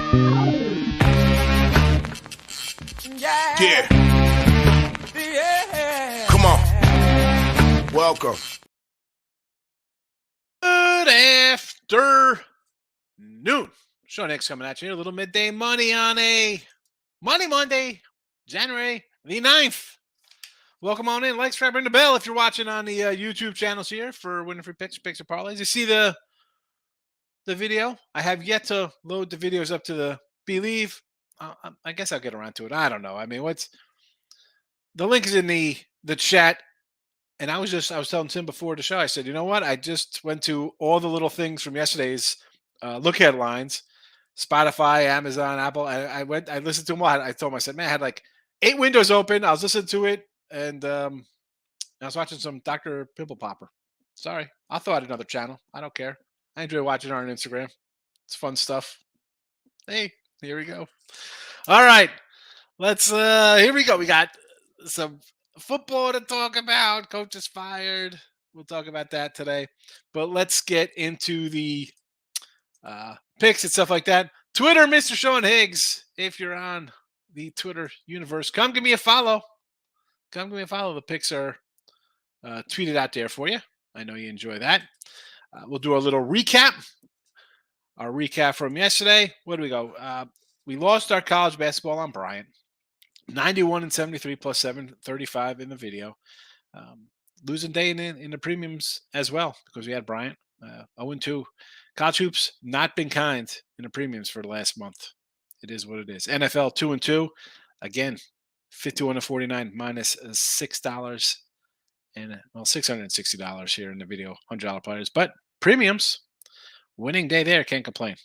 Yeah. Come on. Welcome. Good afternoon. Sean Higgs coming at you. A little midday money on a Monday, January the 9th. Welcome on in. Like, subscribe, ring the bell if you're watching on the YouTube channels here for winning free picks or parlays. You see the video? I have yet to load the videos up to the Believe. I guess I'll get around to it. I don't know. I mean, the link is in the chat. And I was telling Tim before the show, I said, you know what? I just went to all the little things from yesterday's look headlines, Spotify, Amazon, Apple. I listened to them all. I told him, I said, man, I had like 8 windows open. I was listening to it. And I was watching some Dr. Pimple Popper. Sorry. I'll throw out another channel. I don't care. I enjoy watching her on Instagram. It's fun stuff. Hey, here we go. All right. Here we go. We got some football to talk about. Coach is fired. We'll talk about that today. But let's get into the picks and stuff like that. Twitter, Mr. Sean Higgs. If you're on the Twitter universe, come give me a follow. The picks are tweeted out there for you. I know you enjoy that. We'll do a little recap. Our recap from yesterday. Where do we go? We lost our college basketball on Bryant. 91-73 plus 735 in the video. Losing day in the premiums as well because we had Bryant. 0-2. College hoops not been kind in the premiums for the last month. It is what it is. NFL 2-2. Again, 51-49 minus $6 and $660 here in the video. $100 players, but premiums winning day there. Can't complain.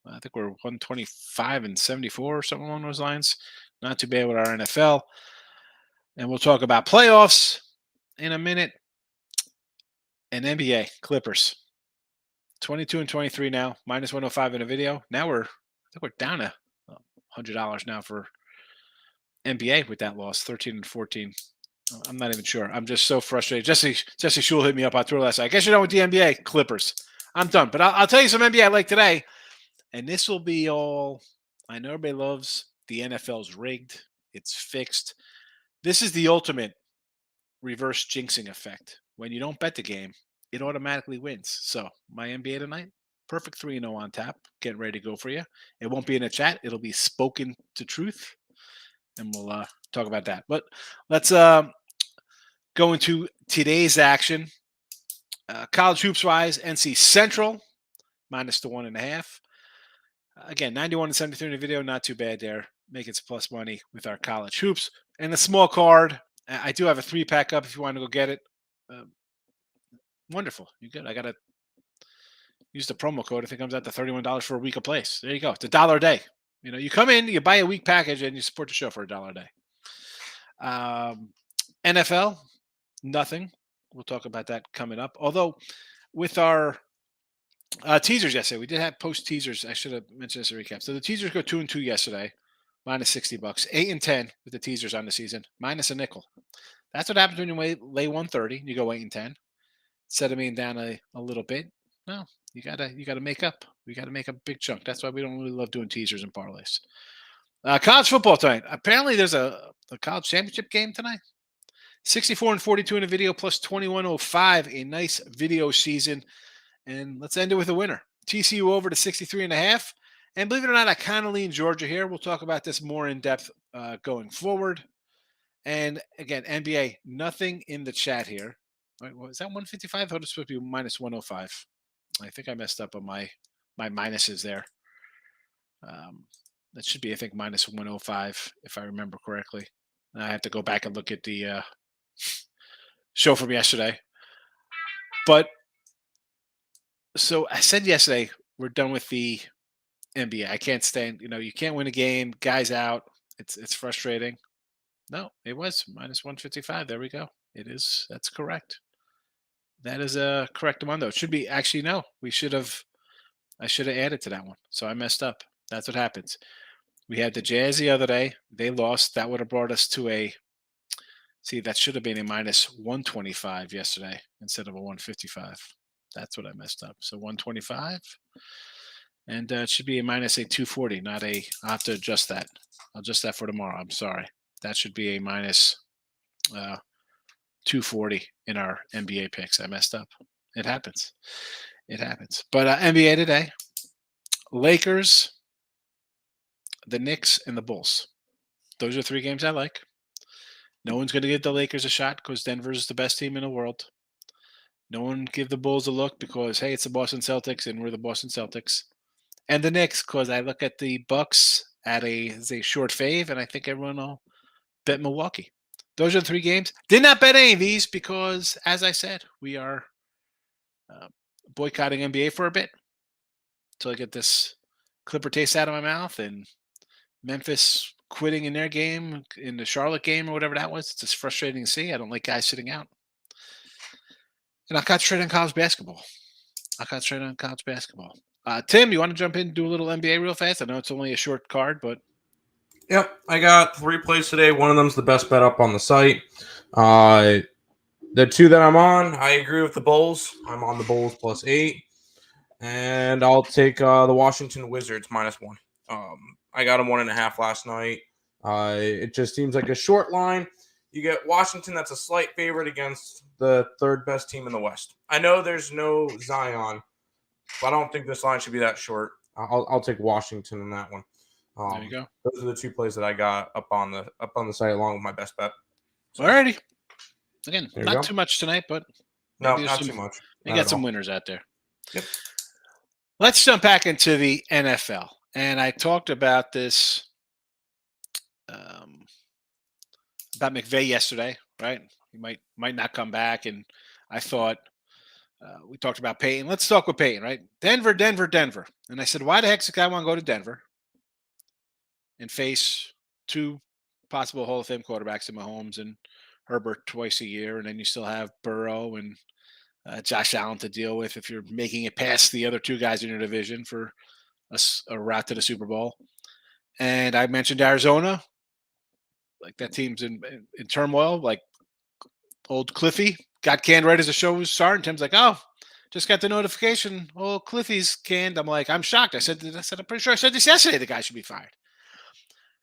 I think we're 125-74 or something along those lines. Not too bad with our NFL. And we'll talk about playoffs in a minute. And NBA, Clippers. 22-23 now, minus 105 in a video. Now I think we're down to $100 now for NBA with that loss, 13-14. I'm not even sure. I'm just so frustrated. Jesse Shule hit me up on Twitter last night. I guess you're done with the NBA, Clippers. I'm done. But I'll tell you some NBA I like today. And this will be all, I know everybody loves the NFL's rigged. It's fixed. This is the ultimate reverse jinxing effect. When you don't bet the game, it automatically wins. So my NBA tonight, perfect 3-0 on tap. Getting ready to go for you. It won't be in a chat. It'll be spoken to truth. And we'll talk about that. But let's go into today's action. College hoops wise, NC Central, minus the 1.5. Again, 91-73 in the video, not too bad there. Making some plus money with our college hoops. And the small card, I do have a 3-pack up if you want to go get it. Wonderful. You good. I got to use the promo code. I think it comes out to $31 for a week of place. There you go. It's $1 a day. You know, you come in, you buy a week package, and you support the show for $1 a day. NFL, nothing. We'll talk about that coming up. Although, with our teasers yesterday, we did have post teasers. I should have mentioned this in recap. So the teasers go 2-2 yesterday, minus $60. 8-10 with the teasers on the season, minus a nickel. That's what happens when you lay 130. You go 8-10. Instead of being down a little bit, no, you gotta make up. We gotta make a big chunk. That's why we don't really love doing teasers and parlays. College football tonight. Apparently, there's a college championship game tonight. 64-42 in a video plus 21-05. A nice video season. And let's end it with a winner. TCU over to 63.5. And believe it or not, I kind of lean Georgia here. We'll talk about this more in depth going forward. And again, NBA, nothing in the chat here. All right, is that 155? I thought it was supposed to be minus 105. I think I messed up on my minuses there. That should be, I think, minus 105, if I remember correctly. I have to go back and look at the show from yesterday. But so I said yesterday, we're done with the NBA. I can't stand, you can't win a game, guys out. It's frustrating. No, it was minus 155. There we go. It is. That's correct. That is a correct amount, though. It should be, actually, no. I should have added to that one. So I messed up. That's what happens. We had the Jazz the other day. They lost. That would have brought us to that should have been a minus 125 yesterday instead of a 155. That's what I messed up. So 125 And it should be a minus a 240, not a. I'll have to adjust that. I'll adjust that for tomorrow. I'm sorry. That should be a minus 240 in our NBA picks. I messed up. It happens. It happens. But NBA today, Lakers, the Knicks, and the Bulls. Those are 3 games I like. No one's going to give the Lakers a shot because Denver's the best team in the world. No one give the Bulls a look because, hey, it's the Boston Celtics and we're the Boston Celtics. And the Knicks, because I look at the Bucks as a short fave, and I think everyone will bet Milwaukee. Those are the 3 games. Did not bet any of these because, as I said, we are boycotting NBA for a bit until I get this Clipper taste out of my mouth and Memphis quitting in their game, in the Charlotte game or whatever that was. It's just frustrating to see. I don't like guys sitting out. And I'll concentrate on college basketball. Tim, you want to jump in and do a little NBA real fast? I know it's only a short card, but. Yep, I got 3 plays today. One of them's the best bet up on the site. The 2 that I'm on, I agree with the Bulls. I'm on the Bulls +8. And I'll take the Washington Wizards -1. I got them 1.5 last night. It just seems like a short line. You get Washington, that's a slight favorite against the 3rd best team in the West. I know there's no Zion, but I don't think this line should be that short. I'll take Washington in that one. There you go. Those are the 2 plays that I got up on the site along with my best bet. So, alrighty. Again, not too much tonight, but no, not too much. You got some winners out there. Yep. Let's jump back into the NFL, and I talked about this about McVay yesterday, right? He might not come back, and I thought we talked about Peyton. Let's talk with Peyton, right? Denver. And I said, why the heck does the guy want to go to Denver and face 2 possible Hall of Fame quarterbacks in Mahomes and Herbert twice a year, and then you still have Burrow and Josh Allen to deal with if you're making it past the other 2 guys in your division for a route to the Super Bowl. And I mentioned Arizona, like that team's in turmoil, like old Cliffy got canned right as the show was starting. Tim's like, oh, just got the notification. Oh, Cliffy's canned. I'm like, I'm shocked. I said, I'm pretty sure I said this yesterday. The guy should be fired.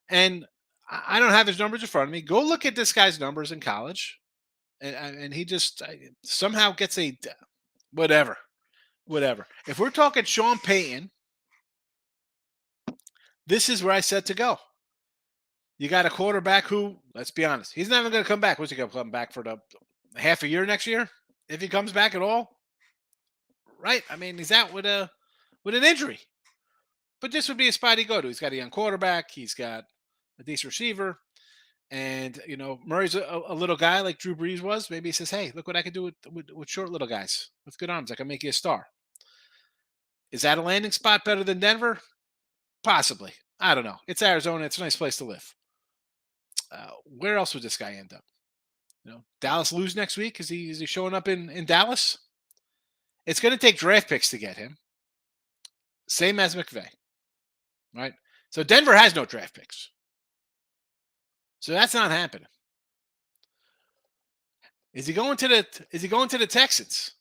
And I don't have his numbers in front of me. Go look at this guy's numbers in college. And he just somehow gets a whatever. If we're talking Sean Payton, this is where I said to go. You got a quarterback who, let's be honest, he's not even going to come back. What's he going to come back for the half a year next year? If he comes back at all, right? I mean, he's out with an injury. But this would be a spot he'd go to. He's got a young quarterback. He's got a decent receiver. And, Murray's a little guy like Drew Brees was. Maybe he says, hey, look what I can do with short little guys with good arms. I can make you a star. Is that a landing spot better than Denver? Possibly. I don't know. It's Arizona. It's a nice place to live. Where else would this guy end up? Dallas lose next week? Is he showing up in Dallas? It's going to take draft picks to get him. Same as McVay. Right? So Denver has no draft picks. So that's not happening. Is he going to the Texans?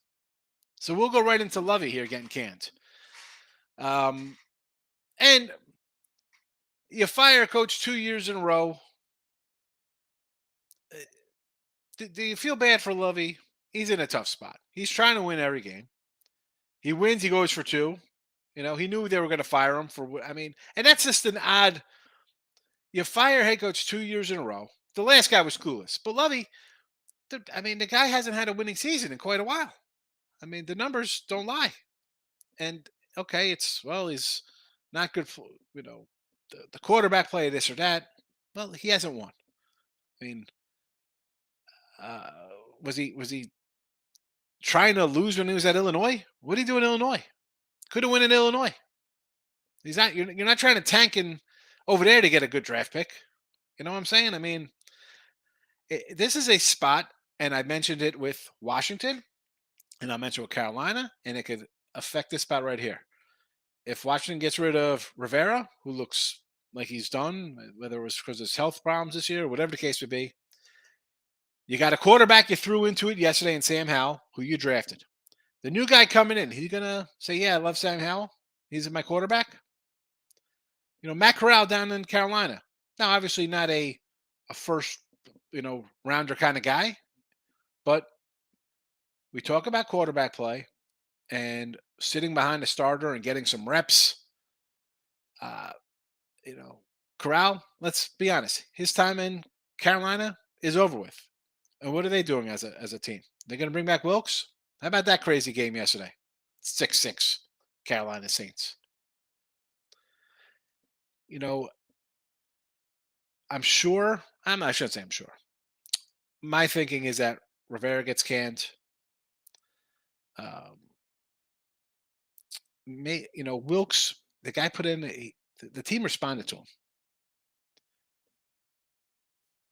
So we'll go right into Lovey here getting canned. And you fire a coach 2 years in a row. Do you feel bad for Lovey? He's in a tough spot. He's trying to win every game. He wins, he goes for 2. He knew they were going to fire him and that's just an odd. You fire head coach 2 years in a row. The last guy was clueless. But Lovey, the guy hasn't had a winning season in quite a while. The numbers don't lie. And, okay, he's not good for, the quarterback play, this or that. Well, he hasn't won. Was he trying to lose when he was at Illinois? What did he do in Illinois? Could have won in Illinois. He's not. You're not trying to tank over there to get a good draft pick. You know what I'm saying? This is a spot, and I mentioned it with Washington, and I mentioned with Carolina, and it could affect this spot right here. If Washington gets rid of Rivera, who looks like he's done, whether it was because of his health problems this year, whatever the case would be, you got a quarterback you threw into it yesterday in Sam Howell, who you drafted. The new guy coming in, he's going to say, yeah, I love Sam Howell. He's my quarterback. Matt Corral down in Carolina. Now, obviously not a first, rounder kind of guy, but we talk about quarterback play and sitting behind a starter and getting some reps. Uh, Corral, let's be honest, his time in Carolina is over with. And what are they doing as a team? They're going to bring back Wilkes? How about that crazy game yesterday? 6-6 Carolina Saints. I shouldn't say I'm sure. My thinking is that Rivera gets canned. Wilkes, the guy put in, the team responded to him.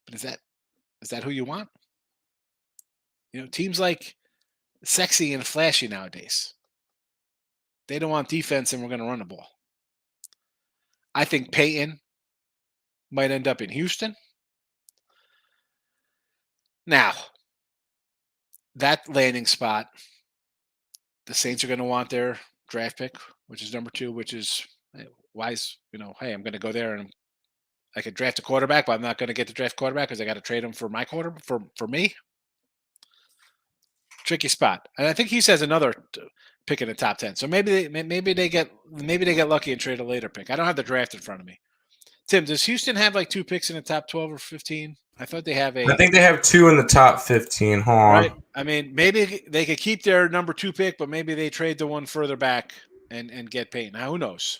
But is that who you want? Teams like sexy and flashy nowadays. They don't want defense and we're going to run the ball. I think Peyton might end up in Houston. Now, that landing spot, the Saints are going to want their draft pick, which is number 2, which is wise. Hey, I'm going to go there and I could draft a quarterback, but I'm not going to get the draft quarterback because I got to trade him for my for me. Tricky spot, and I think he says another pick in the top 10. So maybe they get lucky and trade a later pick. I don't have the draft in front of me. Tim, does Houston have like 2 picks in the top 12 or 15? I thought they have I think they have 2 in the top 15. Hold on. Right. I mean, maybe they could keep their number 2 pick, but maybe they trade the one further back and get Payton. Now, who knows?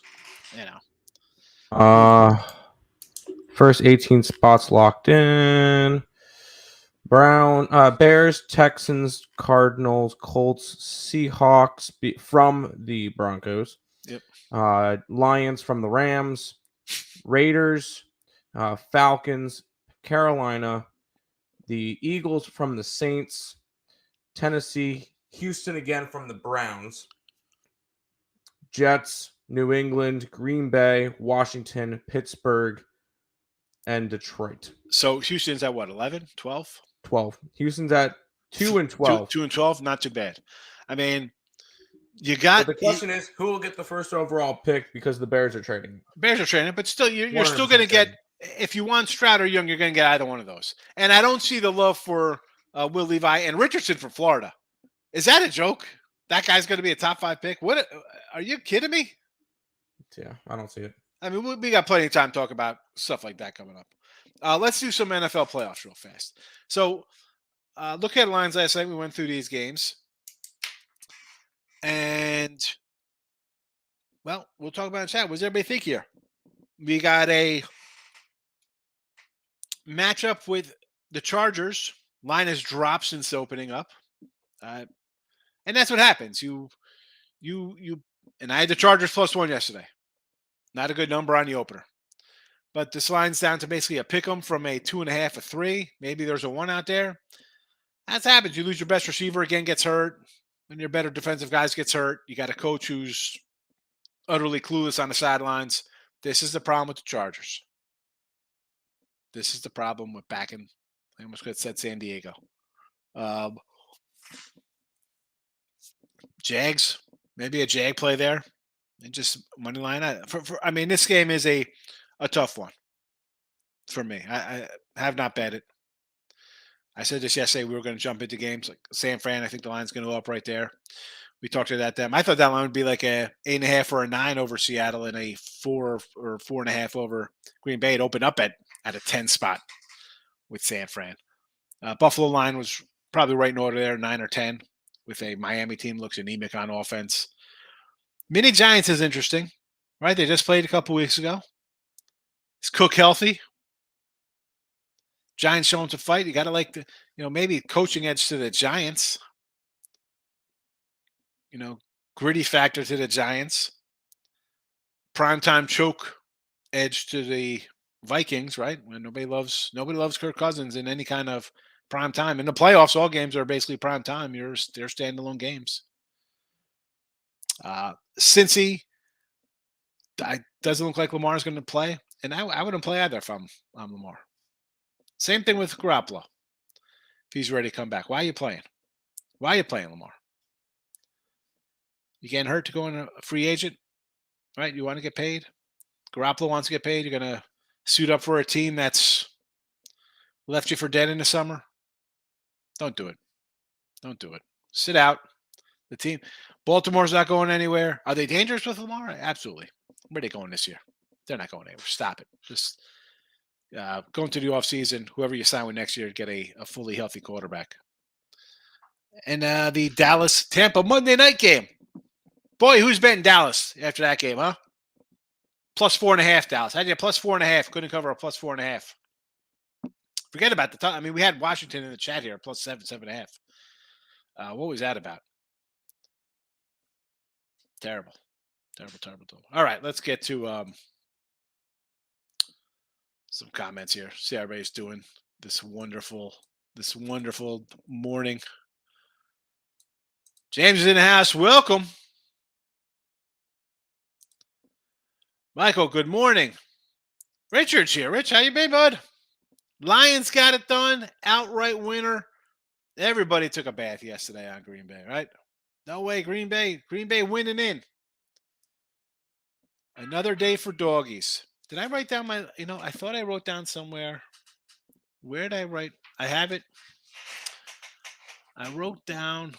First 18 spots locked in. Bears, Texans, Cardinals, Colts, Seahawks from the Broncos. Yep. Lions from the Rams, Raiders, Falcons, Carolina, the Eagles from the Saints, Tennessee, Houston again from the Browns, Jets, New England, Green Bay, Washington, Pittsburgh, and Detroit. So Houston's at what, 11, 12? 12. Houston's at 2 and 12. 2 and 12, not too bad. I mean, you got. But the question is, who will get the first overall pick because the Bears are trading? Bears are trading, but still, you're still going to get. If you want Stroud or Young, you're going to get either one of those. And I don't see the love for Will Levi and Richardson from Florida. Is that a joke? That guy's going to be a top 5 pick? What? Are you kidding me? Yeah, I don't see it. I mean, we got plenty of time to talk about stuff like that coming up. Let's do some NFL playoffs real fast. So, look at lines last night. We went through these games. And, well, we'll talk about it in chat. What does everybody think here? We got a matchup with the Chargers. Line has dropped since opening up. And that's what happens. You and I had the Chargers +1 yesterday. Not a good number on the opener. But this line's down to basically a pick 'em from a 2.5, a 3. Maybe there's a 1 out there. That's happens. You lose your best receiver again, gets hurt. When your better defensive guys gets hurt, you got a coach who's utterly clueless on the sidelines. This is the problem with the Chargers. This is the problem with backing. I almost could have said San Diego. Jags, maybe a Jag play there. And just money line. I mean, this game is a tough one for me. I have not bet it. I said this yesterday. We were going to jump into games like San Fran. I think the line's going to go up right there. We talked about them. I thought that line would be like a 8.5 or a 9 over Seattle and a 4 or 4.5 over Green Bay. It opened up at a 10 spot with San Fran. Buffalo line was probably right in order there, 9 or 10, with a Miami team looks anemic on offense. Mini Giants is interesting, right? They just played a couple weeks ago. Is Cook healthy? Giants showing to fight. You got to like the, maybe coaching edge to the Giants. Gritty factor to the Giants. Primetime choke edge to the Vikings, right? When nobody loves Kirk Cousins in any kind of prime time. In the playoffs, all games are basically prime time. They're standalone games. Cincy, doesn't look like Lamar's going to play, and I wouldn't play either if I'm Lamar. Same thing with Garoppolo. If he's ready to come back, why are you playing? Why are you playing, Lamar? You getting hurt to go in a free agent? right? You want to get paid. Garoppolo wants to get paid. You're going to suit up for a team that's left you for dead in the summer. Don't do it. Don't do it. Sit out. The team. Baltimore's not going anywhere. Are they dangerous with Lamar? Absolutely. Where are they going this year? They're not going anywhere. Stop it. Just go into the offseason. Whoever you sign with next year, get a fully healthy quarterback. And the Dallas-Tampa Monday night game. Boy, who's betting Dallas after that game, huh? Plus 4.5 Dallas. Had you plus 4.5? Couldn't cover a plus 4.5. Forget about the time. I mean, we had Washington in the chat here, plus 7.5. What was that about? Terrible. All right, let's get to some comments here. See how everybody's doing this wonderful morning. James is in the house. Welcome. Michael, good morning. Richard's here. Rich, how you been, bud? Lions got it done. Outright winner. Everybody took a bath yesterday on Green Bay, right? No way, Green Bay. Green Bay winning in. Another day for doggies. Did I write down my, I thought I wrote down somewhere. Where did I write? I have it. I wrote down.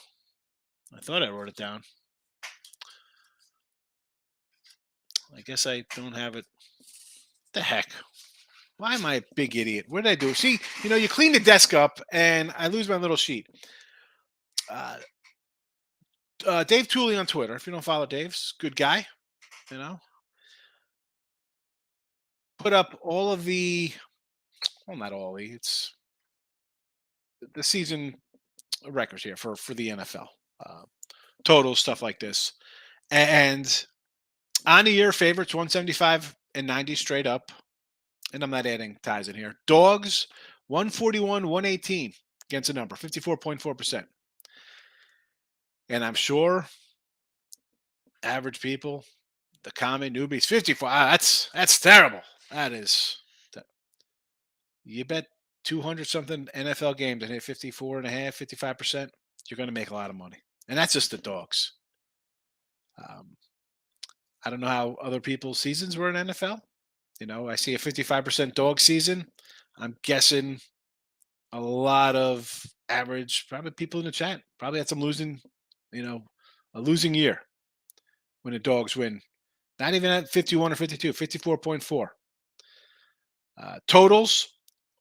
I thought I wrote it down. I guess I don't have it. The heck? Why am I a big idiot? What did I do? See, you clean the desk up and I lose my little sheet. Dave Tooley on Twitter. If you don't follow Dave's, good guy. Put up all of not all it's the season records here for the NFL. Totals, stuff like this. And on the year, favorites 175 and 90 straight up. And I'm not adding ties in here. Dogs 141, 118 against a number, 54.4%. And I'm sure average people, the common newbies, 54. That's terrible. That is. You bet 200 something NFL games and hit 54.5, 55%. You're going to make a lot of money. And that's just the dogs. I don't know how other people's seasons were in NFL. I see a 55% dog season. I'm guessing a lot of average, probably people in the chat, probably had some losing, a losing year when the dogs win. Not even at 51 or 52, 54.4. Totals,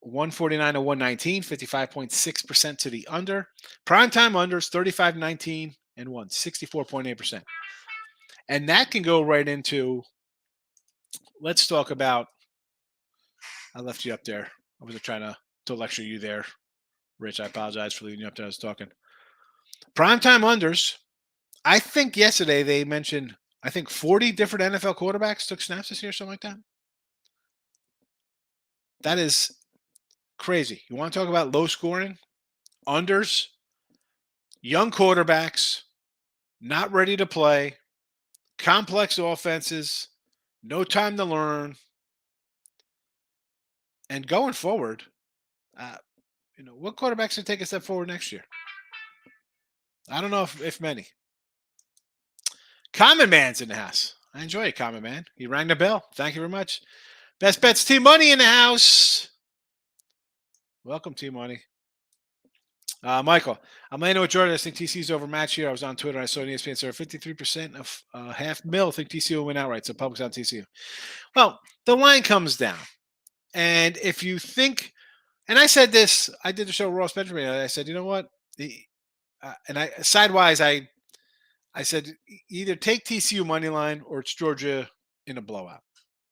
149 to 119, 55.6% to the under. Primetime unders, 35, 19, and 1, 64.8%. And that can go right into, let's talk about, I left you up there. I wasn't trying to lecture you there, Rich. I apologize for leaving you up there. I was talking. Primetime unders, I think yesterday they mentioned, 40 different NFL quarterbacks took snaps this year, something like that. That is crazy. You want to talk about low scoring? Unders, young quarterbacks, not ready to play, complex offenses, no time to learn. And going forward, what quarterbacks can take a step forward next year? I don't know if many. Common Man's in the house. I enjoy it, Common Man. He rang the bell. Thank you very much. Best Bets Team Money in the house. Welcome, Team Money. Michael, I'm landing with Jordan. I think TCU's overmatched here. I was on Twitter. I saw an ESPN sir 53% of $500,000. I think TCU will win outright. So public's on TCU. Well, the line comes down. And if you think, and I said this, I did the show with Ross Benjamin. And I said, you know what? And I sidewise, I said either take TCU money line or it's Georgia in a blowout.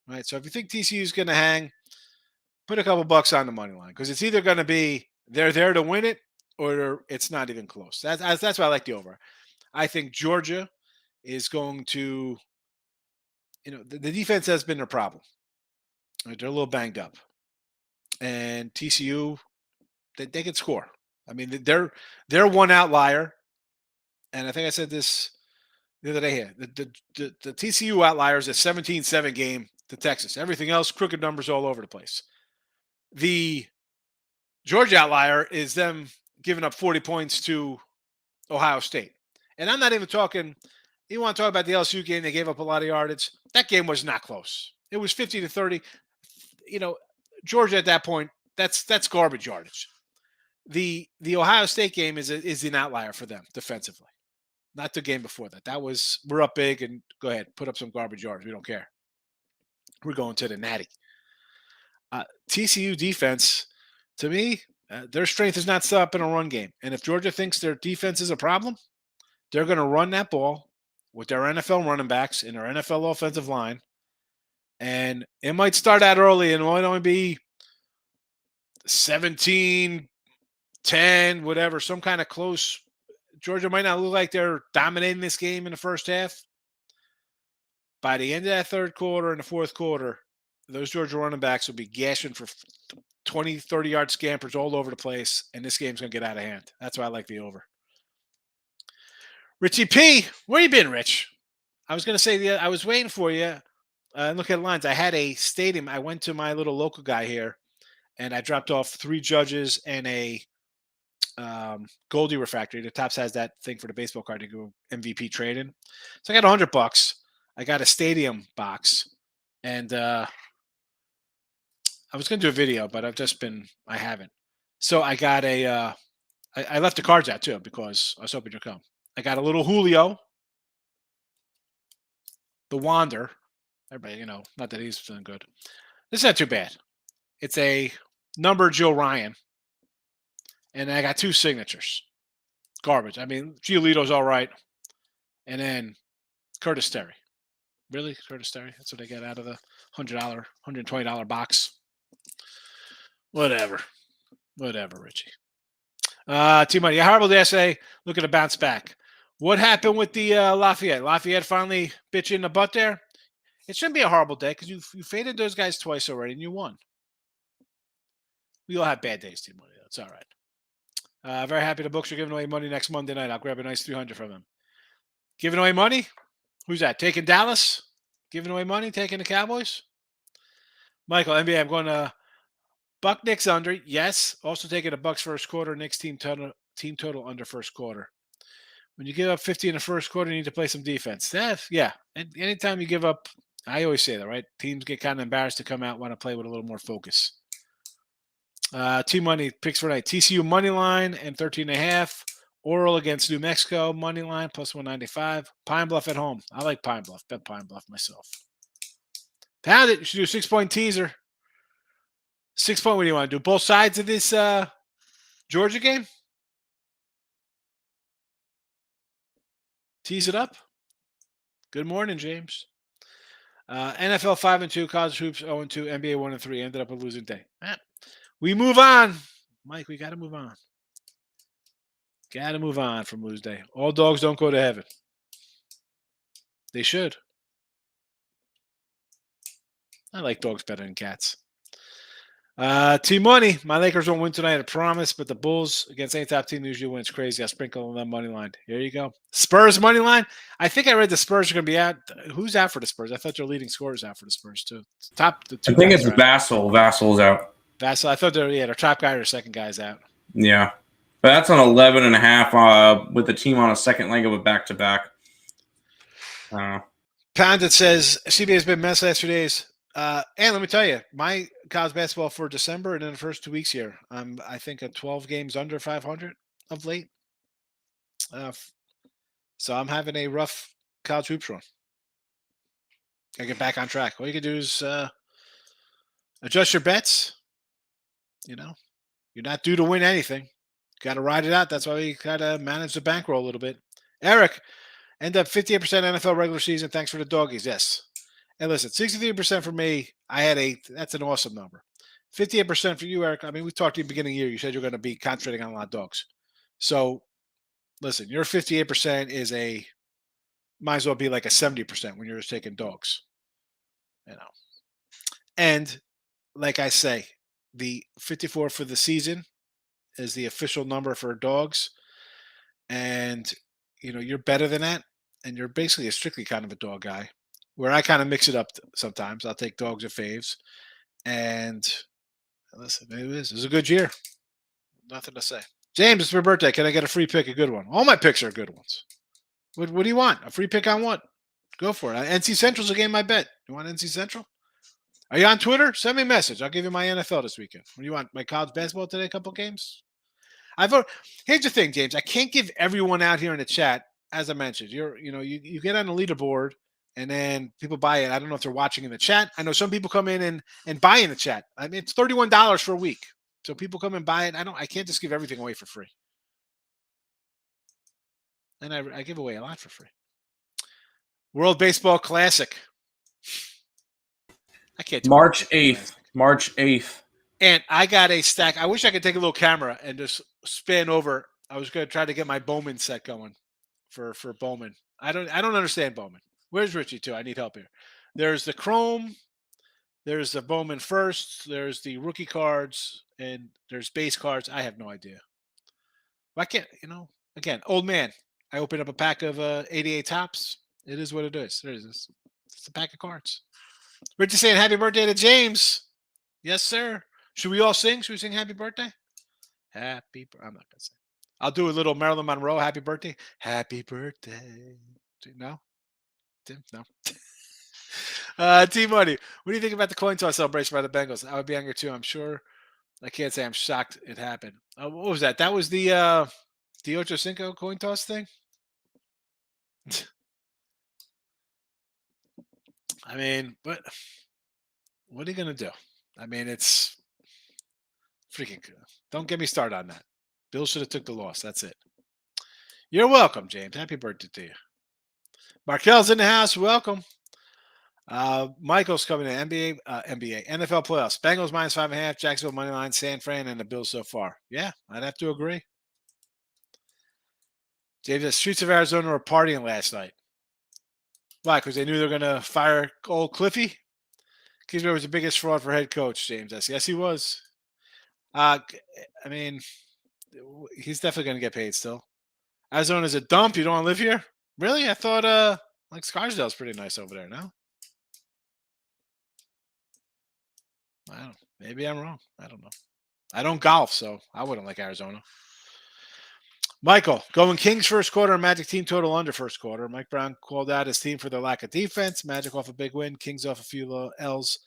Right. So if you think TCU is going to hang, put a couple bucks on the money line because it's either going to be they're there to win it or it's not even close. That's why I like the over. I think Georgia is going to, the defense has been a problem. Right? They're a little banged up. And TCU, they can score. I mean, they're one outlier. And I think I said this the other day here. The TCU outlier is a 17-7 game to Texas. Everything else, crooked numbers all over the place. The Georgia outlier is them giving up 40 points to Ohio State. And I'm not even talking You want to talk about the LSU game? They gave up a lot of yardage. That game was not close. It was 50-30. Georgia at that point, that's garbage yardage. The Ohio State game is an outlier for them defensively. Not the game before that. That was, we're up big and go ahead, put up some garbage yards. We don't care. We're going to the natty. TCU defense, to me, their strength is not stopping a run game. And if Georgia thinks their defense is a problem, they're going to run that ball with their NFL running backs and their NFL offensive line. And it might start out early and it might only be 17-10, whatever, some kind of close. Georgia might not look like they're dominating this game in the first half. By the end of that third quarter and the fourth quarter, those Georgia running backs will be gashing for 20, 30-yard scampers all over the place, and this game's going to get out of hand. That's why I like the over. Richie P, where you been, Rich? I was going to say, I was waiting for you. Look at the lines. I had a stadium. I went to my little local guy here, and I dropped off 3 judges and a Goldie refractory. The Tops has that thing for the baseball card to go MVP trading. So I got $100. I got a stadium box, and I was going to do a video, but I haven't. So I got I left the cards out too because I was hoping you'd come. I got a little Julio, the Wander. Everybody, not that he's feeling good. This is not too bad. It's a number Joe Ryan. And I got 2 signatures. Garbage. I mean, Giolito's all right. And then Curtis Terry. Really? Curtis Terry? That's what I got out of the $100, $120 box. Whatever, Richie. T-Money. Yeah, horrible yesterday. Looking to bounce back. What happened with the Lafayette? Lafayette finally bit you in the butt there? It shouldn't be a horrible day because you faded those guys twice already and you won. We all have bad days, T-Money. That's all right. Very happy the books are giving away money next Monday night. I'll grab a nice 300 from them. Giving away money? Who's that? Taking Dallas? Giving away money? Taking the Cowboys? Michael, NBA, I'm going to Buck Knicks under. Yes. Also taking the Bucks first quarter. Knicks team total under first quarter. When you give up 50 in the first quarter, you need to play some defense. Yeah. And anytime you give up, I always say that, right? Teams get kind of embarrassed to come out, want to play with a little more focus. T-Money picks for tonight. TCU money line and 13.5. Oral against New Mexico money line plus 195. Pine Bluff at home. I like Pine Bluff. Bet Pine Bluff myself. Pound it. You should do a 6-point teaser. 6-point. What do you want to do? Both sides of this Georgia game? Tease it up. Good morning, James. NFL 5-2, college hoops 0-2, NBA 1-3. Ended up a losing day. We move on. Mike, we got to move on. Got to move on from lose day. All dogs don't go to heaven. They should. I like dogs better than cats. T-Money. My Lakers won't win tonight, I promise, but the Bulls against any top team usually wins crazy. I sprinkle on them money line. Here you go. Spurs money line. I think I read the Spurs are going to be out. Who's out for the Spurs? I thought their leading scorers out for the Spurs too. I think it's Vassell. Vassell's out. Vassell. I thought their top guy or second guy's out. Yeah. But that's on 11.5 with the team on a second leg of a back-to-back. Pound it says CBA has been mess last 2 days. And let me tell you, my college basketball for December and in the first 2 weeks here, I'm I think at 12 games under 500 of late. So I'm having a rough college hoops run. I get back on track. All you can do is adjust your bets. You're not due to win anything. Got to ride it out. That's why we got to manage the bankroll a little bit. Eric, end up 58% NFL regular season. Thanks for the doggies. Yes. And listen, 63% for me. That's an awesome number. 58% for you, Eric. I mean, we talked to you at the beginning of the year. You said you're going to be concentrating on a lot of dogs. So, listen, your 58% might as well be like a 70% when you're just taking dogs. And like I say, the 54 for the season is the official number for dogs. And, you're better than that. And you're basically a strictly kind of a dog guy. Where I kind of mix it up sometimes. I'll take dogs or faves. And listen, it was a good year. Nothing to say. James, it's my birthday. Can I get a free pick? A good one. All my picks are good ones. What do you want? A free pick on what? Go for it. NC Central's a game I bet. You want NC Central? Are you on Twitter? Send me a message. I'll give you my NFL this weekend. What do you want? My college basketball today? A couple games? Here's the thing, James. I can't give everyone out here in the chat, as I mentioned. You get on the leaderboard and then people buy it. I don't know if they're watching in the chat. I know some people come in and buy in the chat. I mean, it's $31 for a week. So people come and buy it. I can't just give everything away for free. And I give away a lot for free. World Baseball Classic. I can't do March 8th. March 8th. And I got a stack. I wish I could take a little camera and just span over. I was going to try to get my Bowman set going for Bowman. I don't understand Bowman. Where's Richie too? I need help here. There's the Chrome. There's the Bowman first. There's the rookie cards, and there's base cards. I have no idea. Why can't Again, old man. I opened up a pack of 88 tops. It is what it is. There it is. It's a pack of cards. Richie saying happy birthday to James. Yes, sir. Should we all sing? Should we sing happy birthday? I'm not going to sing. I'll do a little Marilyn Monroe happy birthday. Happy birthday. No? Tim? No. T-Money. What do you think about the coin toss celebration by the Bengals? I would be angry too, I'm sure. I can't say I'm shocked it happened. What was that? That was the Ocho Cinco coin toss thing? I mean, but what are you going to do? I mean, it's freaking good. Don't get me started on that. Bill should have took the loss. That's it. You're welcome, James. Happy birthday to you. Markel's in the house. Welcome. Michael's coming in. NBA, NFL playoffs. Bengals -5.5. Jacksonville money line. San Fran and the Bills so far. Yeah, I'd have to agree. James, the streets of Arizona were partying last night. Why? Because they knew they were going to fire old Cliffy? Kisner was the biggest fraud for head coach, James. Yes, he was. I mean, he's definitely going to get paid still. Arizona's a dump. You don't want to live here? Really? I thought Scarsdale's pretty nice over there, no? I don't know. Maybe I'm wrong. I don't know. I don't golf, so I wouldn't like Arizona. Michael, going Kings first quarter, Magic team total under first quarter. Mike Brown called out his team for their lack of defense. Magic off a big win. Kings off a few L's.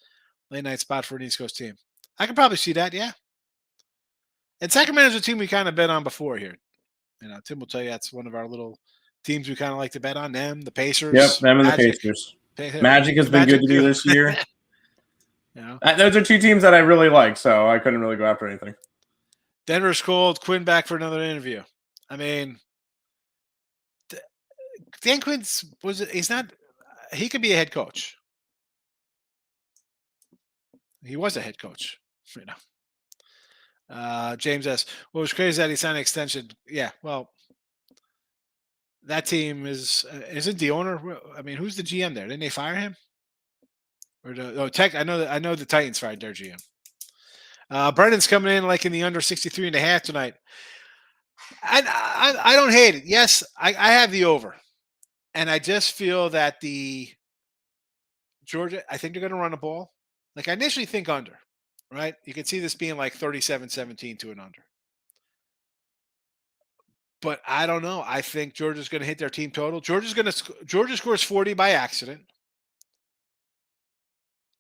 Late night spot for an East Coast team. I can probably see that, yeah. And Sacramento's a team we kind of bet on before here. Tim will tell you that's one of our little teams we kind of like to bet on. Them, the Pacers. Yep, them and Magic. the Pacers. Magic has been good to me this year. Those are two teams that I really like, so I couldn't really go after anything. Denver's called Quinn back for another interview. I mean, Dan Quinn's he's not. He could be a head coach. He was a head coach, James S. What was crazy that he signed an extension. Yeah, well, that team isn't the owner. I mean, who's the GM there? Didn't they fire him? Or Tech? I know the Titans fired their GM. Brendan's coming in like in the under 63.5 tonight. I don't hate it. Yes, I have the over. And I just feel that the Georgia, I think they're going to run the ball. Like I initially think under, right? You can see this being like 37-17 to an under. But I don't know. I think Georgia's going to hit their team total. Georgia scores 40 by accident.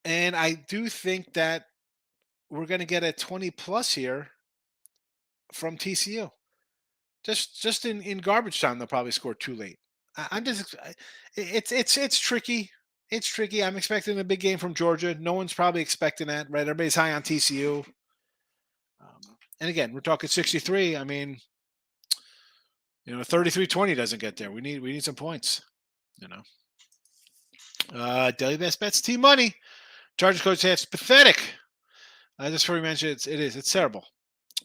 And I do think that we're going to get a 20+ here from TCU. Just in garbage time, they'll probably score too late. It's tricky. It's tricky. I'm expecting a big game from Georgia. No one's probably expecting that, right? Everybody's high on TCU. And again, we're talking 63. I mean, 33-20 doesn't get there. We need some points. Daily best bets, team money. Chargers coach says pathetic. Just before we mention it's terrible.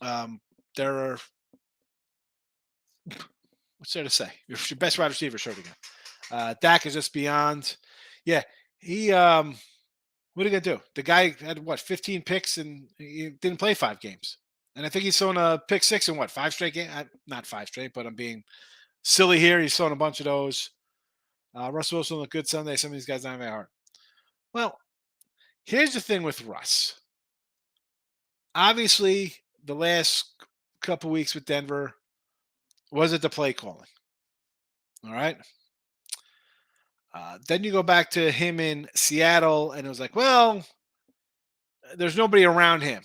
There are. What's there to say? Your best wide receiver shirt again. Dak is just beyond. Yeah, he. What are you gonna do? The guy had 15 picks and he didn't play 5 games, and I think he's thrown a pick 6 in 5 straight games. Not 5 straight, but I'm being silly here. He's thrown a bunch of those. Russell Wilson looked good Sunday. Some of these guys not very hard. Well, here's the thing with Russ. Obviously, the last couple weeks with Denver. Was it the play calling? All right. Then you go back to him in Seattle, and it was like, well, there's nobody around him.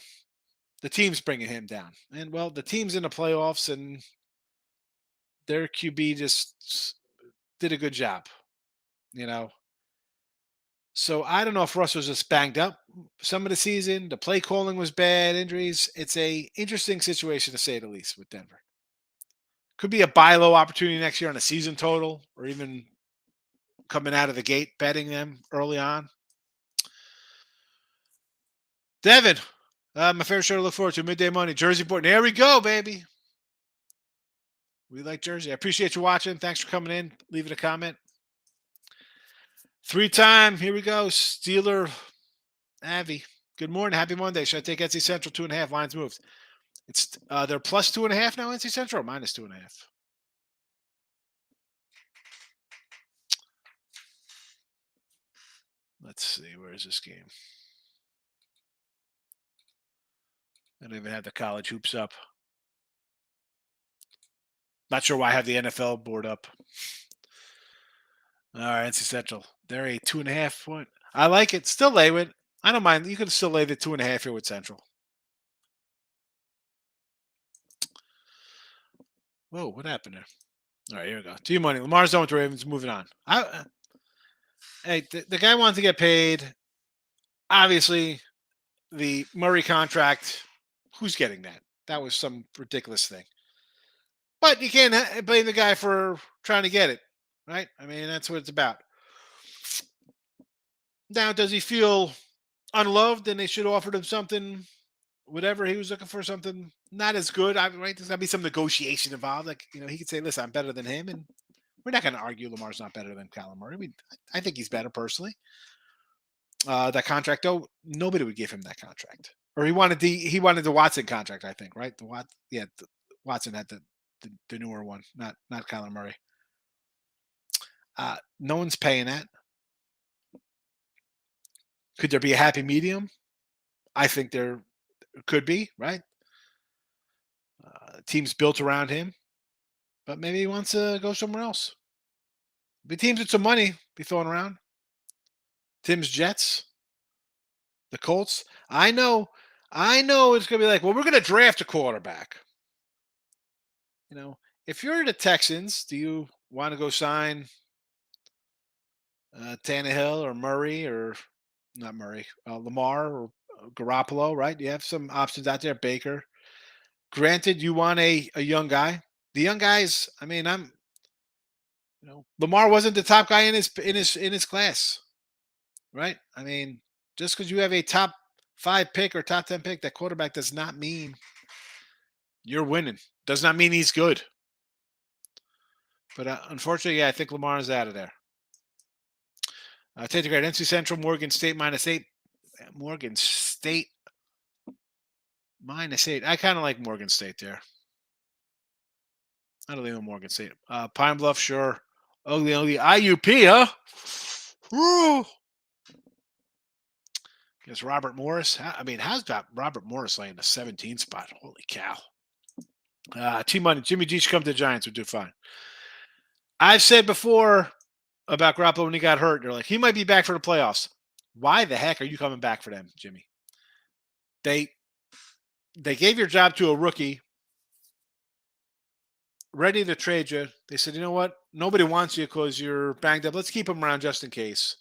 The team's bringing him down. And, well, the team's in the playoffs, and their QB just did a good job, you know. So I don't know if Russ was just banged up some of the season. The play calling was bad, injuries. It's a interesting situation to say the least with Denver. Could be a buy low opportunity next year on a season total, or even coming out of the gate betting them early on. Devin, my favorite show to look forward to, Midday Money, Jersey Board. There we go, baby. We like Jersey. I appreciate you watching. Thanks for coming in. Leaving a comment. 3-time. Here we go. Steeler Avi. Good morning. Happy Monday. Should I take NC Central 2.5? Lines moved. It's they're plus 2.5 now, NC Central, or minus 2.5? Let's see. Where is this game? I don't even have the college hoops up. Not sure why I have the NFL board up. All right, NC Central. They're a 2.5 point. I like it. Still lay with. I don't mind. You can still lay the 2.5 here with Central. Whoa, what happened there? All right, here we go. Team money. Lamar's done with the Ravens. Moving on. Hey, the guy wanted to get paid. Obviously, the Murray contract. Who's getting that? That was some ridiculous thing. But you can't blame the guy for trying to get it, right? I mean, that's what it's about. Now, does he feel unloved and they should have offered him something, whatever he was looking for, something not as good? Right? There's got to be some negotiation involved. Like, he could say, listen, I'm better than him. And we're not going to argue Lamar's not better than Kyler Murray. I think he's better personally. That contract, though, nobody would give him that contract. Or he wanted the Watson contract, I think, right? Watson had the newer one, not Kyler Murray. No one's paying that. Could there be a happy medium? I think there could be, right? Team's built around him, but maybe he wants to go somewhere else. The teams with some money be throwing around. Tim's Jets, the Colts. I know it's going to be like, well, we're going to draft a quarterback. If you're the Texans, do you want to go sign Tannehill or Murray or not Murray, Lamar or Garoppolo, right? You have some options out there. Baker. Granted, you want a young guy. The young guys, I mean, Lamar wasn't the top guy in his class, right? I mean, just because you have a top 5 pick or top 10 pick, that quarterback does not mean you're winning. Does not mean he's good. But unfortunately, I think Lamar is out of there. Take the grade. NC Central, Morgan State -8. Morgan State -8. I kind of like Morgan State there. I don't even Morgan State. Pine Bluff, sure. Ugly IUP, huh? Woo! Guess Robert Morris. How's that Robert Morris laying the 17 spot? Holy cow. Team money. Jimmy G should come to the Giants. Would do fine. I've said before about Garoppolo when he got hurt. They're like, he might be back for the playoffs. Why the heck are you coming back for them, Jimmy? They gave your job to a rookie, ready to trade you. They said, you know what? Nobody wants you because you're banged up. Let's keep him around just in case.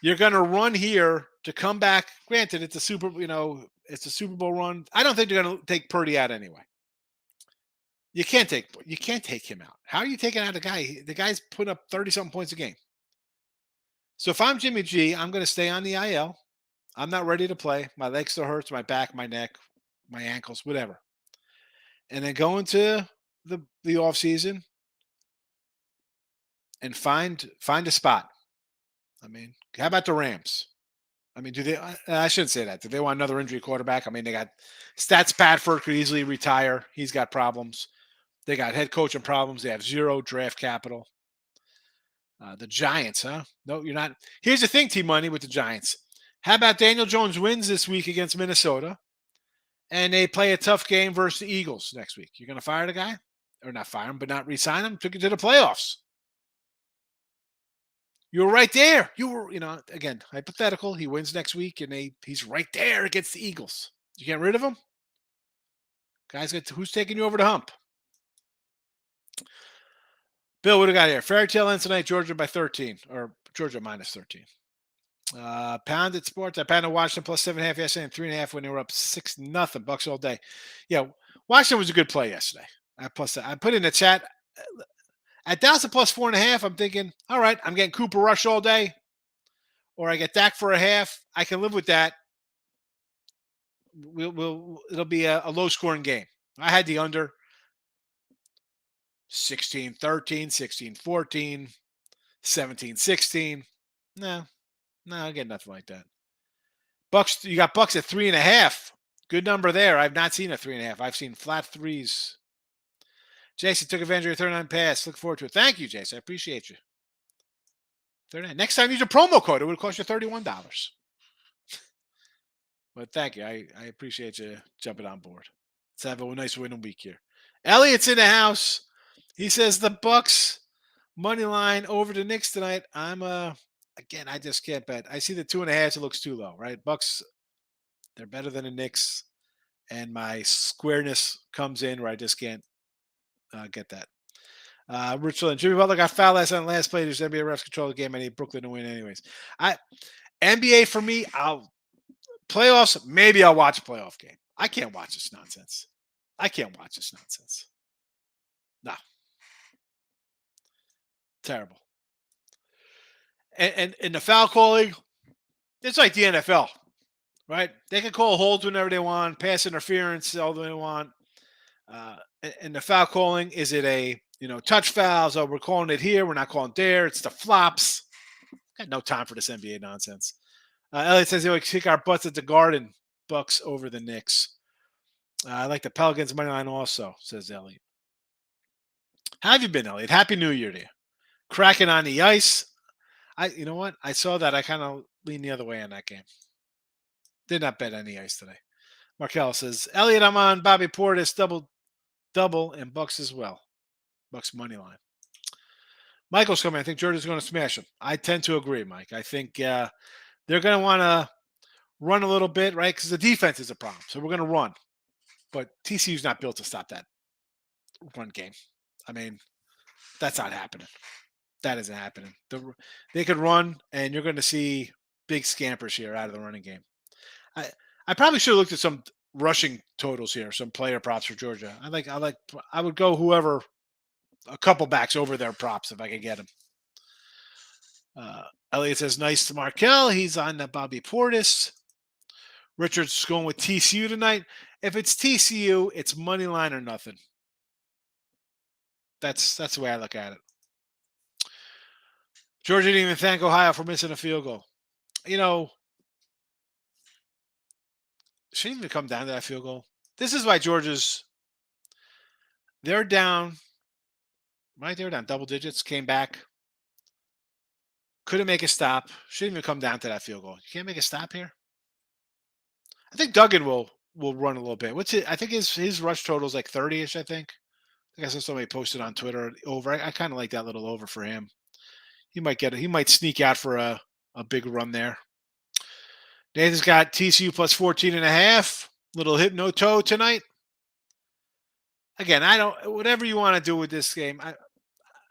You're going to run here to come back. Granted, it's a Super Bowl run. I don't think they're going to take Purdy out anyway. You can't take him out. How are you taking out a guy? The guy's putting up 30-something points a game. So if I'm Jimmy G, I'm going to stay on the IL. I'm not ready to play. My leg still hurts, my back, my neck, my ankles, whatever. And then go into the offseason and find a spot. I mean, how about the Rams? I mean, I shouldn't say that. Do they want another injury quarterback? I mean, they got Stats Patford could easily retire. He's got problems. They got head coaching problems. They have 0 draft capital. The Giants, huh? No, you're not. Here's the thing, T-Money, with the Giants. How about Daniel Jones wins this week against Minnesota, and they play a tough game versus the Eagles next week? You're going to fire the guy? or not fire him, but not re-sign him. Took you to the playoffs. You were right there. You were, again, hypothetical. He wins next week, and he's right there against the Eagles. You get rid of him? Guys, who's taking you over the hump? Bill, what do we got here? Fairy tale ends tonight, Georgia by 13, or Georgia minus 13. Pounded sports. I pounded Washington plus 7.5 yesterday and 3.5 when they were up 6-0. Bucks all day. Yeah, Washington was a good play yesterday. I put in the chat at Dallas at plus 4.5. I'm thinking, all right, I'm getting Cooper Rush all day, or I get Dak for a half. I can live with that. It'll be a low scoring game. I had the under 16-13, 16-14, 17-16. No, I get nothing like that. Bucks, you got Bucks at 3.5. Good number there. I've not seen a 3.5. I've seen flat threes. Jason took advantage of your 39 pass. Look forward to it. Thank you, Jason. I appreciate you. 39. Next time, use a promo code. It would cost you $31. But thank you. I appreciate you jumping on board. Let's have a nice winning week here. Elliot's in the house. He says the Bucks money line over the Knicks tonight. Again, I just can't bet. I see the 2.5. It looks too low, right? Bucks, they're better than the Knicks, and my squareness comes in where I just can't get that. Richland, Jimmy Butler got fouled last night. Last play, there's NBA refs control the game. I need Brooklyn to win, anyways. NBA for me, playoffs. Maybe I'll watch a playoff game. I can't watch this nonsense. No, terrible. And the foul calling, it's like the NFL, right? They can call holds whenever they want, pass interference all they want. And the foul calling, is it a touch fouls? Oh, we're calling it here, we're not calling it there. It's the flops. Got no time for this NBA nonsense. Elliot says he'll kick our butts at the Garden. Bucks over the Knicks. I like the Pelicans money line also, says Elliot. How have you been, Elliot? Happy New Year to you. Cracking on the ice. You know what? I saw that. I kind of leaned the other way on that game. Did not bet any ice today. Markel says, Elliot, I'm on Bobby Portis, double, and Bucks as well. Bucks money line. Michael's coming. I think Georgia's going to smash him. I tend to agree, Mike. I think they're going to want to run a little bit, right? Because the defense is a problem. So we're going to run. But TCU's not built to stop that run game. I mean, that's not happening. That isn't happening. They could run, and you're going to see big scampers here out of the running game. I probably should have looked at some rushing totals here, some player props for Georgia. I would go whoever, a couple backs over their props if I could get them. Elliot says, nice to Markel. He's on the Bobby Portis. Richard's going with TCU tonight. If it's TCU, it's money line or nothing. That's the way I look at it. Georgia didn't even thank Ohio for missing a field goal. Shouldn't even come down to that field goal. This is why they're down. Right, they were down double digits, came back. Couldn't make a stop. Shouldn't even come down to that field goal. You can't make a stop here. I think Duggan will run a little bit. I think his rush total is like 30-ish, I think. I saw somebody posted on Twitter over. I kind of like that little over for him. He might sneak out for a big run there. Nathan's got TCU plus 14.5. Little hip no toe tonight. Again, whatever you want to do with this game,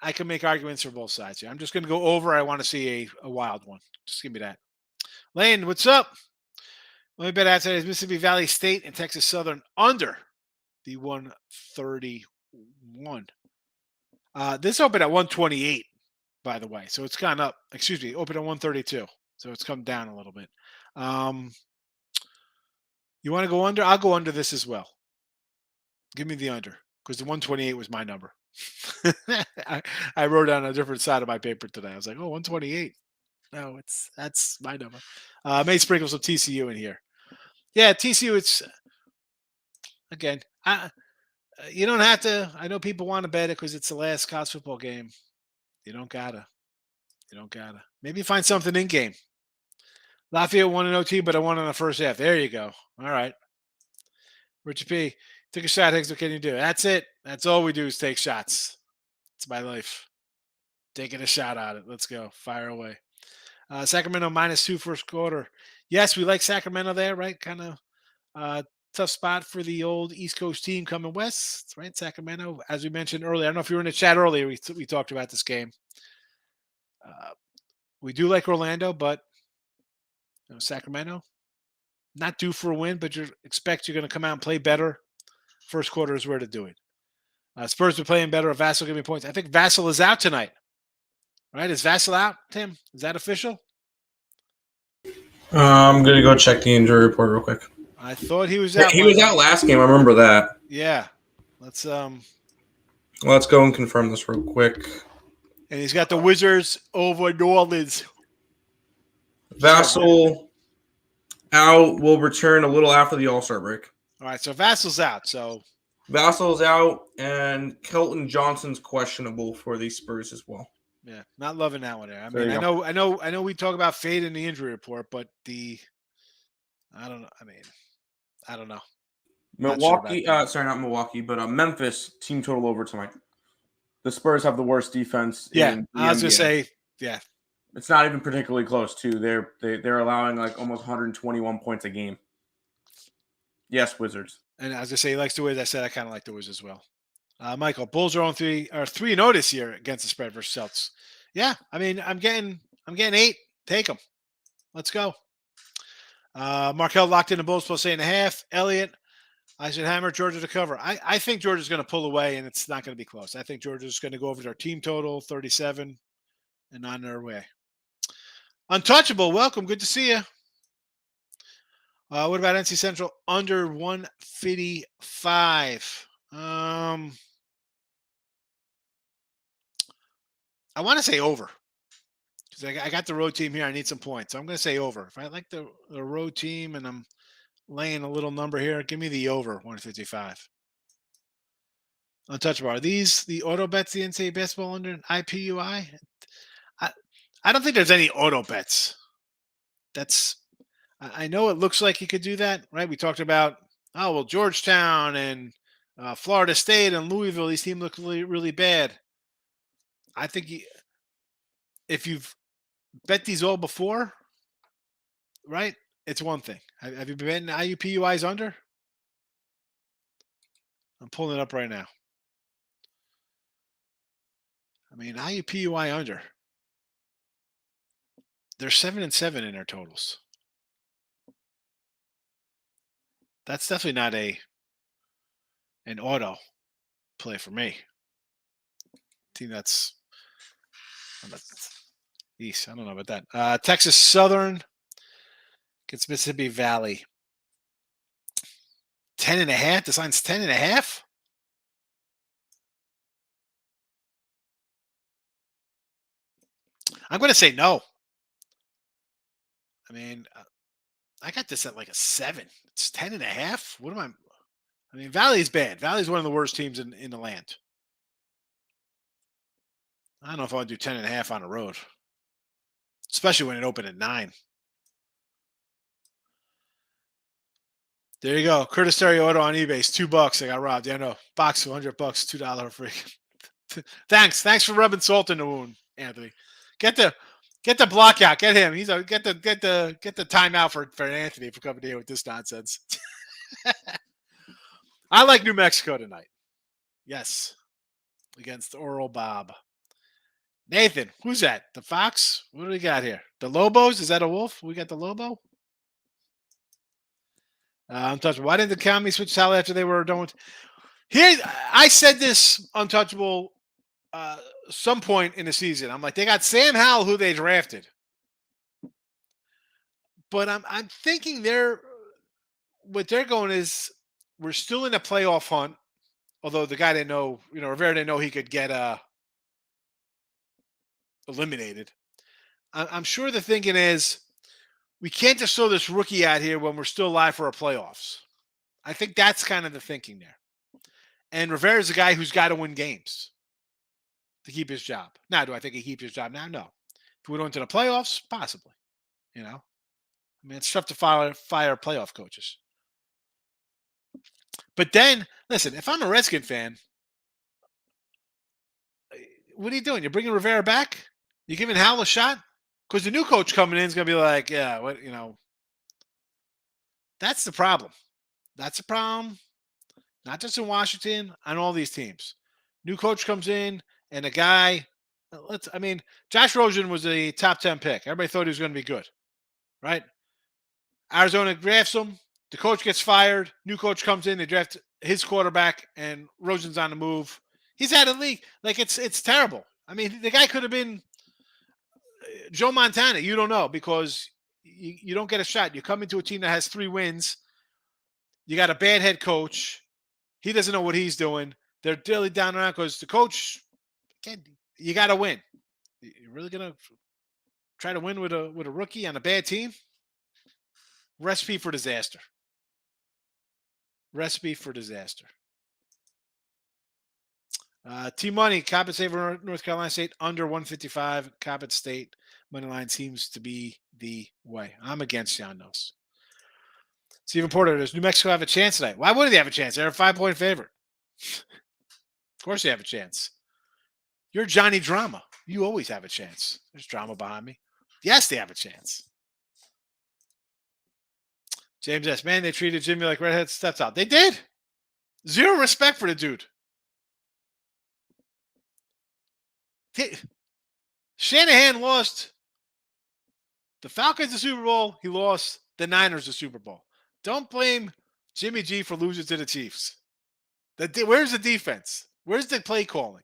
I can make arguments for both sides here. I'm just going to go over. I want to see a wild one. Just give me that. Lane, what's up? Let me bet outside is Mississippi Valley State and Texas Southern under the 131. This opened at 128. By the way, so it's gone up. Excuse me, open at 132, so it's come down a little bit. You want to go under? I'll go under this as well. Give me the under, because the 128 was my number. I wrote on a different side of my paper today. I was like, 128. No, that's my number. May sprinkle some TCU in here. Yeah, TCU. It's again. You don't have to. I know people want to bet it because it's the last college football game. You don't gotta. Maybe find something in game. Lafayette won an OT, but I won in the first half. There you go. All right. Richard P. Take a shot, Higgs. What can you do? That's it. That's all we do is take shots. It's my life. Taking a shot at it. Let's go. Fire away. Sacramento -2 first quarter. Yes, we like Sacramento there, right? Kind of tough spot for the old East Coast team coming west, right? Sacramento, as we mentioned earlier. I don't know if you were in the chat earlier. We talked about this game. We do like Orlando, but Sacramento, not due for a win, but you expect you're going to come out and play better. First quarter is where to do it. Spurs are playing better. Vassell giving me points. I think Vassell is out tonight. Right? Is Vassell out, Tim? Is that official? I'm gonna go check the injury report real quick. I thought he was out. He was out last game. I remember that. Yeah. Let's go and confirm this real quick. And he's got the Wizards over New Orleans. Vassell out, will return a little after the All-Star break. All right, so Vassell's out. So Vassell's out, and Kelton Johnson's questionable for the Spurs as well. Yeah, not loving that one there. There you I know. We talk about fade in the injury report, but I don't know. I don't know. Milwaukee, sorry, not Milwaukee, but Memphis team total over tonight. The Spurs have the worst defense. Yeah, in the I was NBA. gonna say, yeah, it's not even particularly close too. They're allowing like almost 121 points a game. Yes, Wizards. And I was gonna say he likes the Wiz. I said I kind of like the Wiz as well. Michael, Bulls are on 3-0 this year against the spread versus Celtics. Yeah, I'm getting 8. Take them. Let's go. Markel locked in the Bulls plus 8.5. Elliott, I should hammer Georgia to cover. I think Georgia's going to pull away, and it's not going to be close. I think Georgia's going to go over their team total, 37, and on their way. Untouchable, welcome. Good to see you. What about NC Central under 155? I want to say over because I got the road team here. I need some points. So I'm going to say over. If I like the road team and I'm laying a little number here, give me the over 155. Untouchable. Are these the auto bets, the NCAA basketball under IPUI? I don't think there's any auto bets. I know it looks like you could do that, right? We talked about, Georgetown and Florida State and Louisville, these teams look really, really bad. I think if you've bet these all before, right, it's one thing. Have you been betting IUPUIs under? I'm pulling it up right now. IUPUI under. They're 7-7 in their totals. That's definitely not an auto play for me. Team that's East. I don't know about that. Texas Southern against Mississippi Valley. 10.5. The line's 10.5. I'm going to say no. I got this at like a 7. It's 10.5. What am I? Valley's bad. Valley's one of the worst teams in the land. I don't know if I want to do 10.5 on the road, especially when it opened at 9. There you go. Curtis Terry Auto on eBay. It's $2. I got robbed. Yeah, no. Box of $100, $2 free. Thanks for rubbing salt in the wound, Anthony. Get the block out. Get him. Get the timeout for Anthony for coming here with this nonsense. I like New Mexico tonight. Yes, against Oral Bob. Nathan, who's that? The Fox? What do we got here? The Lobos? Is that a wolf? We got the Lobo? Untouchable. Why didn't the County switch towel after they were done with... Here, I said this, Untouchable, some point in the season. I'm like, they got Sam Howell, who they drafted. But I'm thinking what they're going is we're still in a playoff hunt, although the guy didn't know, Rivera didn't know he could get eliminated. I'm sure the thinking is we can't just throw this rookie out here when we're still alive for our playoffs. I think that's kind of the thinking there. And Rivera's a guy who's got to win games to keep his job. Now, do I think he keeps his job now? No. If we went into the playoffs, possibly. It's tough to fire playoff coaches. But then, listen, if I'm a Redskin fan, what are you doing? You're bringing Rivera back? You giving Howell a shot? Because the new coach coming in is going to be like, yeah, what, that's the problem. That's the problem. Not just in Washington, on all these teams. New coach comes in, and a guy, Josh Rosen was a top 10 pick. Everybody thought he was going to be good, right? Arizona drafts him. The coach gets fired. New coach comes in. They draft his quarterback, and Rosen's on the move. He's out of the league. Like, it's terrible. I mean, the guy could have been Joe Montana. You don't know because you don't get a shot. You come into a team that has 3 wins. You got a bad head coach. He doesn't know what he's doing. They're really down around because the coach, you got to win. You're really going to try to win with a rookie on a bad team? Recipe for disaster. Recipe for disaster. T-Money, Coppin State for North Carolina State, under 155. Coppin State money line seems to be the way. I'm against you on those. Stephen Porter, does New Mexico have a chance tonight? Why wouldn't they have a chance? They're a 5-point favorite. Of course they have a chance. You're Johnny Drama. You always have a chance. There's drama behind me. Yes, they have a chance. James S. Man, they treated Jimmy like redhead steps out. They did. Zero respect for the dude. Shanahan lost the Falcons the Super Bowl. He lost the Niners the Super Bowl. Don't blame Jimmy G for losing to the Chiefs. Where's the defense? Where's the play calling?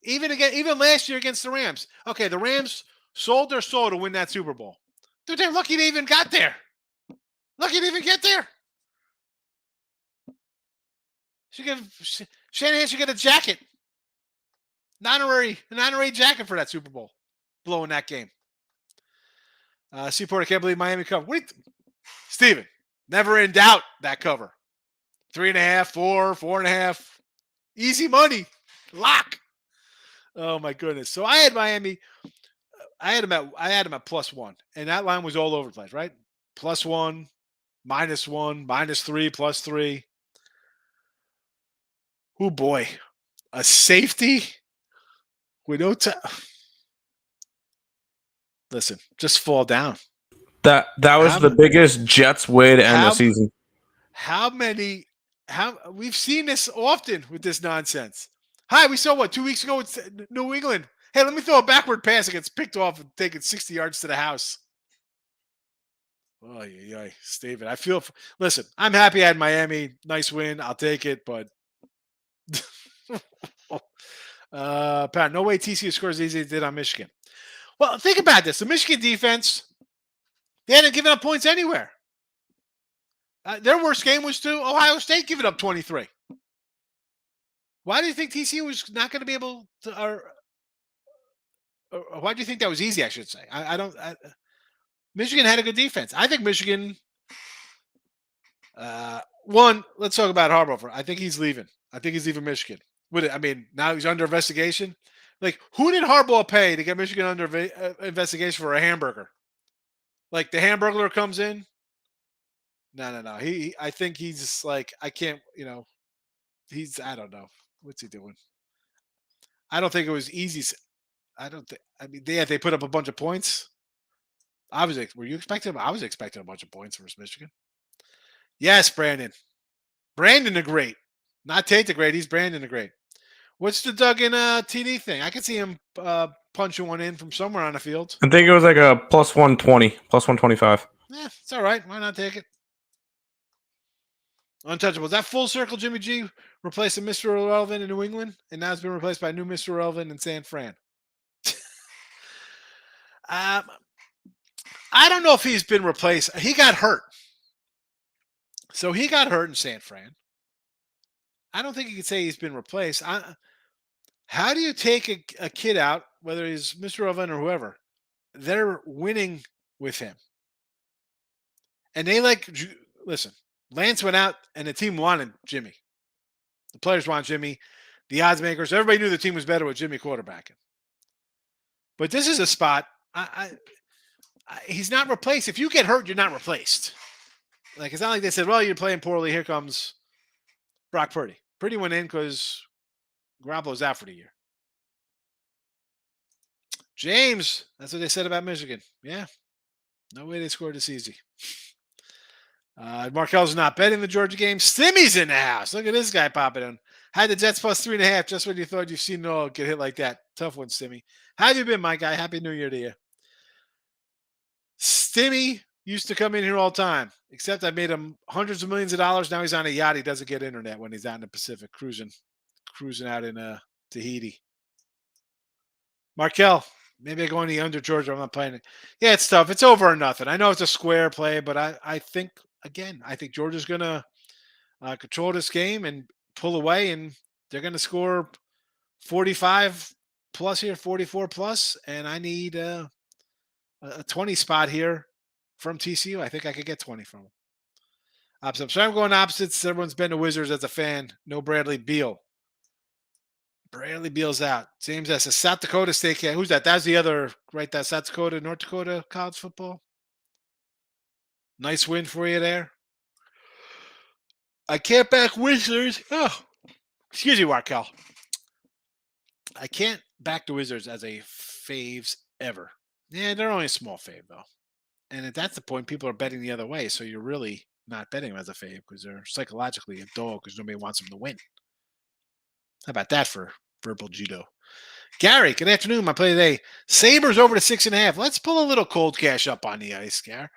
Even last year against the Rams. Okay, the Rams sold their soul to win that Super Bowl. Dude, they're lucky they even got there. Lucky they even get there. Shanahan should get a jacket. An honorary jacket for that Super Bowl. Blowing that game. Seaport, I can't believe Miami covered. Steven, never in doubt that cover. 3.5, 4, 4.5. Easy money. Lock. Oh my goodness. So I had Miami. I had them at +1. And that line was all over the place, right? +1, -1, -3, +3. Oh boy. A safety with no time. Listen, just fall down. That was the biggest Jets way to end the season. We've seen this often with this nonsense. Hi, we saw 2 weeks ago with New England. Hey, let me throw a backward pass. It gets picked off and taken 60 yards to the house. Oh, yeah, Steven. Listen, I'm happy I had Miami. Nice win. I'll take it, but Pat, no way TCU scores as easy as they did on Michigan. Well, think about this. The Michigan defense, they hadn't given up points anywhere. Their worst game was to Ohio State giving up 23. Why do you think TCU was not going to be able to, or why do you think that was easy, I should say? Michigan had a good defense. I think Michigan, let's talk about Harbaugh. I think he's leaving. I think he's leaving Michigan. Now he's under investigation. Like, who did Harbaugh pay to get Michigan under investigation for a hamburger? Like, the Hamburglar comes in? No. I think he's just like, I can't, I don't know. What's he doing? I don't think it was easy. They put up a bunch of points. Were you expecting? I was expecting a bunch of points versus Michigan. Yes, Brandon. Brandon the Great. Not Tate the Great. He's Brandon the Great. What's the Duggan TD thing? I could see him punching one in from somewhere on the field. I think it was like a +120, +125. Yeah, it's all right. Why not take it? Untouchable. Is that full circle Jimmy G replacing Mr. Irrelevant in New England? And now it's been replaced by new Mr. Irrelevant in San Fran. I don't know if he's been replaced. He got hurt. So he got hurt in San Fran. I don't think you could say he's been replaced. How do you take a kid out, whether he's Mr. Irrelevant or whoever? They're winning with him. And listen, Lance went out and the team wanted Jimmy. The players want Jimmy. The odds makers, everybody knew the team was better with Jimmy quarterbacking. But this is a spot. He's not replaced. If you get hurt, you're not replaced. Like, it's not like they said, well, you're playing poorly. Here comes Brock Purdy. Purdy went in because Garoppolo's out for the year. James, that's what they said about Michigan. Yeah, no way they scored this easy. Markel's not betting the Georgia game. Stimmy's in the house. Look at this guy popping in. Had the Jets plus 3.5 just when you thought you've seen it all get hit like that. Tough one, Stimmy. How have you been, my guy? Happy New Year to you. Stimmy used to come in here all the time, except I made him hundreds of millions of dollars. Now he's on a yacht. He doesn't get internet when he's out in the Pacific cruising out in Tahiti. Markel, maybe I go on the under Georgia. I'm not playing it. Yeah, it's tough. It's over or nothing. I know it's a square play, but I think, again, I think Georgia's going to control this game and pull away, and they're going to score 45 plus here, 44 plus, and I need a 20 spot here from TCU. I think I could get 20 from them. Opposite. So I'm going opposites. Everyone's been to Wizards as a fan. No Bradley Beal. Bradley Beal's out. James, that's a South Dakota State guy. Who's that? That's the other, right? That South Dakota, North Dakota college football. Nice win for you there. I can't back Wizards. Oh, excuse me, Markel. I can't back the Wizards as a faves ever. Yeah, they're only a small fave, though. And that's the point. People are betting the other way, so you're really not betting them as a fave because they're psychologically a dog because nobody wants them to win. How about that for verbal judo? Gary, good afternoon. My play today. Sabres over to 6.5. Let's pull a little cold cash up on the ice, Gary.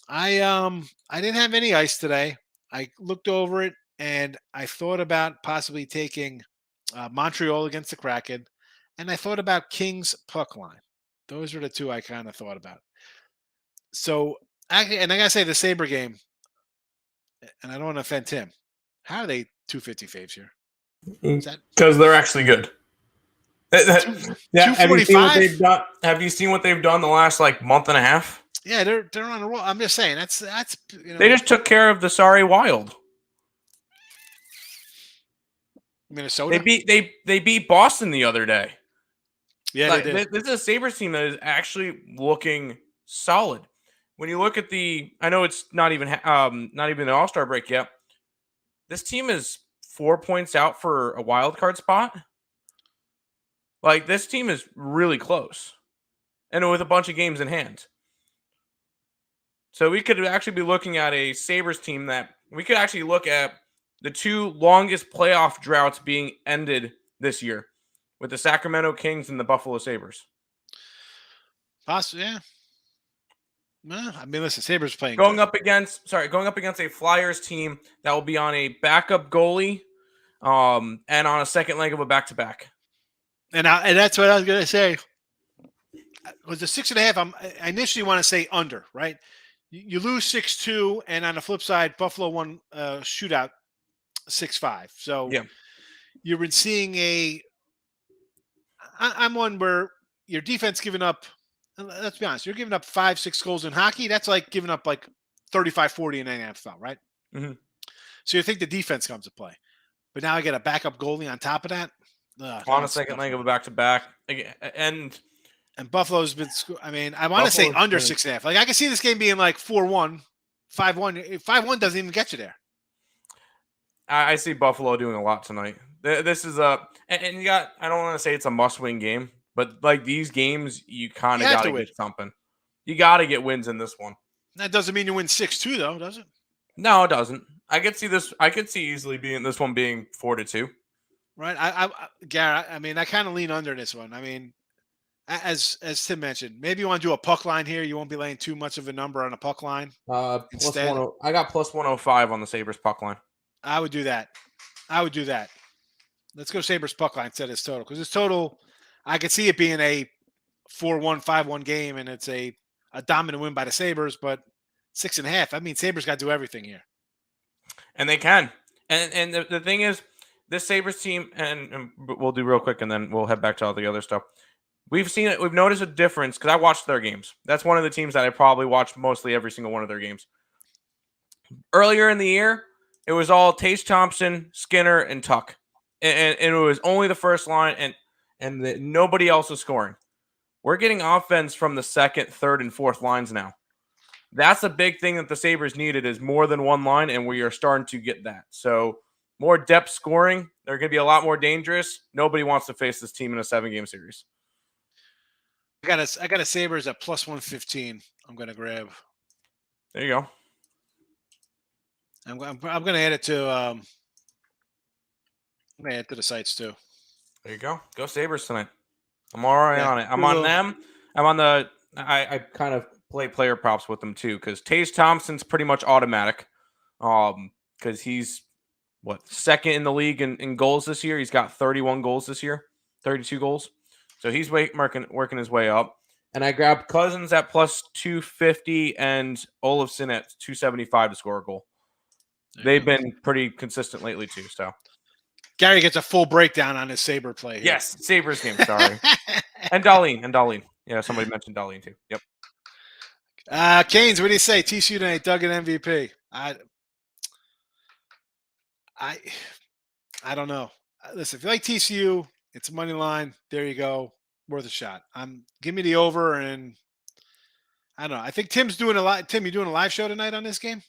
I didn't have any ice today. I looked over it and I thought about possibly taking Montreal against the Kraken, and I thought about Kings puck line. Those are the two I kind of thought about. So, actually, and I gotta say the Sabre game, and I don't want to offend Tim. How are they 250 faves here? Because they're actually good. Yeah, have you seen what they've done? Have you seen what they've done the last month and a half? Yeah, they're on a roll. I'm just saying that's They just took care of the sorry Wild. Minnesota. They beat Boston the other day. Yeah, they did. This is a Sabres team that is actually looking solid. When you look at I know it's not even an All-Star break yet. This team is 4 points out for a wild card spot. This team is really close, and with a bunch of games in hand. So we could actually be looking at a Sabres team that we could actually look at the two longest playoff droughts being ended this year with the Sacramento Kings and the Buffalo Sabres. Possibly, yeah. Well, I mean, listen, Sabres playing going up against a Flyers team that will be on a backup goalie, and on a second leg of a back-to-back. And that's what I was going to say. Was the 6.5? I initially want to say under, right? You lose 6-2, and on the flip side, Buffalo won shootout 6-5. So yeah, you've been seeing I'm one where your defense giving up. Let's be honest, you're giving up 5-6 goals in hockey. That's like giving up 35-40 in an NFL, right? Mm-hmm. So you think the defense comes to play, but now I get a backup goalie on top of that. On a second leg of a back-to-back, and Buffalo's been. I mean, I want to say under 6.5. I can see this game being 4-1, 5-1. 5-1 doesn't even get you there. I see Buffalo doing a lot tonight. This is and you got. I don't want to say it's a must-win game, but these games, you kind of got to get something. You got to get wins in this one. That doesn't mean you win 6-2, though, does it? No, it doesn't. I could see this. I could see easily this one being 4-2. Right. Garrett. I mean, I kind of lean under this one. I mean, as Tim mentioned, maybe you want to do a puck line here. You won't be laying too much of a number on a puck line. I got plus 105 on the Sabres puck line. I would do that. Let's go Sabres puck line instead of this total, because this total, I could see it being a 4-1, 5-1 game, and it's a dominant win by the Sabres. But 6.5. I mean, Sabres got to do everything here, and they can. And the thing is, this Sabres team, and we'll do real quick, and then we'll head back to all the other stuff. We've seen it. We've noticed a difference because I watched their games. That's one of the teams that I probably watched mostly every single one of their games. Earlier in the year, it was all Tage Thompson, Skinner, and Tuck, and it was only the first line, and nobody else was scoring. We're getting offense from the second, third, and fourth lines now. That's a big thing that the Sabres needed, is more than one line, and we are starting to get that. So more depth scoring. They're going to be a lot more dangerous. Nobody wants to face this team in a 7-game series. I got a Sabres at plus 115. I'm going to grab. There you go. I'm going to add it to. I'm going to add it to the sites too. There you go. Go Sabres tonight. I'm already on it. I'm Cool. on them. I'm on the. I kind of play player props with them too because Tage Thompson's pretty much automatic. Because he's second in the league in goals this year. He's got 31 goals this year, 32 goals. So he's working his way up. And I grabbed Cousins at plus 250 and Olofsson at 275 to score a goal. They've been pretty consistent lately too. So Gary gets a full breakdown on his Sabre play. Here. Yes, Sabres game. Sorry, and Darlene. Yeah, somebody mentioned Darlene too. Yep. Canes, what do you say? TCU tonight, Doug and MVP. I don't know. Listen, if you like TCU, it's a money line. There you go. Worth a shot. Give me the over, and I don't know. I think Tim's doing a lot. Tim, you doing a live show tonight on this game?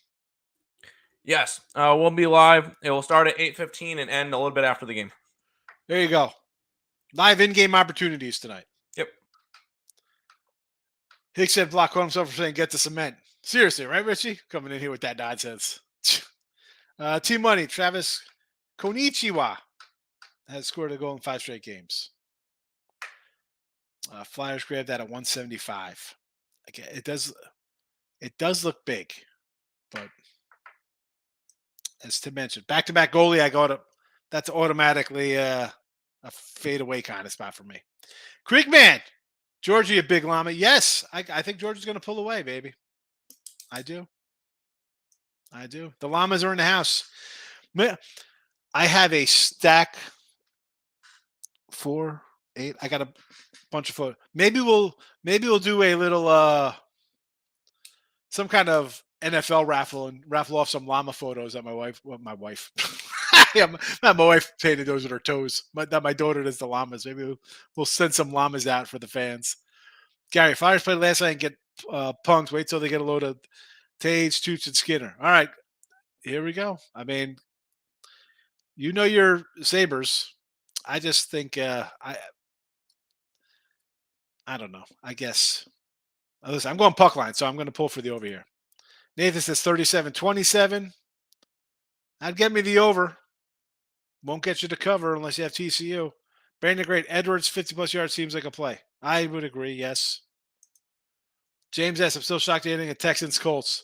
Yes, we'll be live. It will start at 8:15 and end a little bit after the game. There you go. Live in-game opportunities tonight. Yep. Hicks said block on himself for saying get the cement. Seriously, right, Richie? Coming in here with that nonsense. Team Money, Travis Konichiwa has scored a goal in 5 straight games. Flyers grabbed that at 175. Again, it does look big, but as Tim mentioned, back-to-back goalie, that's automatically a fadeaway kind of spot for me. Creekman, Georgie, a big llama. Yes, I think Georgia's going to pull away, baby. I do. The llamas are in the house. I have a stack 4, 8. I got a bunch of photos. Maybe we'll do a little some kind of NFL raffle and raffle off some llama photos that my wife yeah, my wife painted those with her toes. That my daughter does the llamas. Maybe we'll send some llamas out for the fans. Gary, Flyers played last night and get punked. Wait till they get a load of Tage, Toots, and Skinner. All right, here we go. I mean, you know your Sabres. I just think I don't know. I guess. Listen, I'm going puck line, so I'm going to pull for the over here. Nathan says 37-27. I'd get me the over. Won't get you to cover unless you have TCU. Brandon Great, Edwards, 50-plus yards seems like a play. I would agree, yes. James S., I'm still shocked at hitting a Texans-Colts.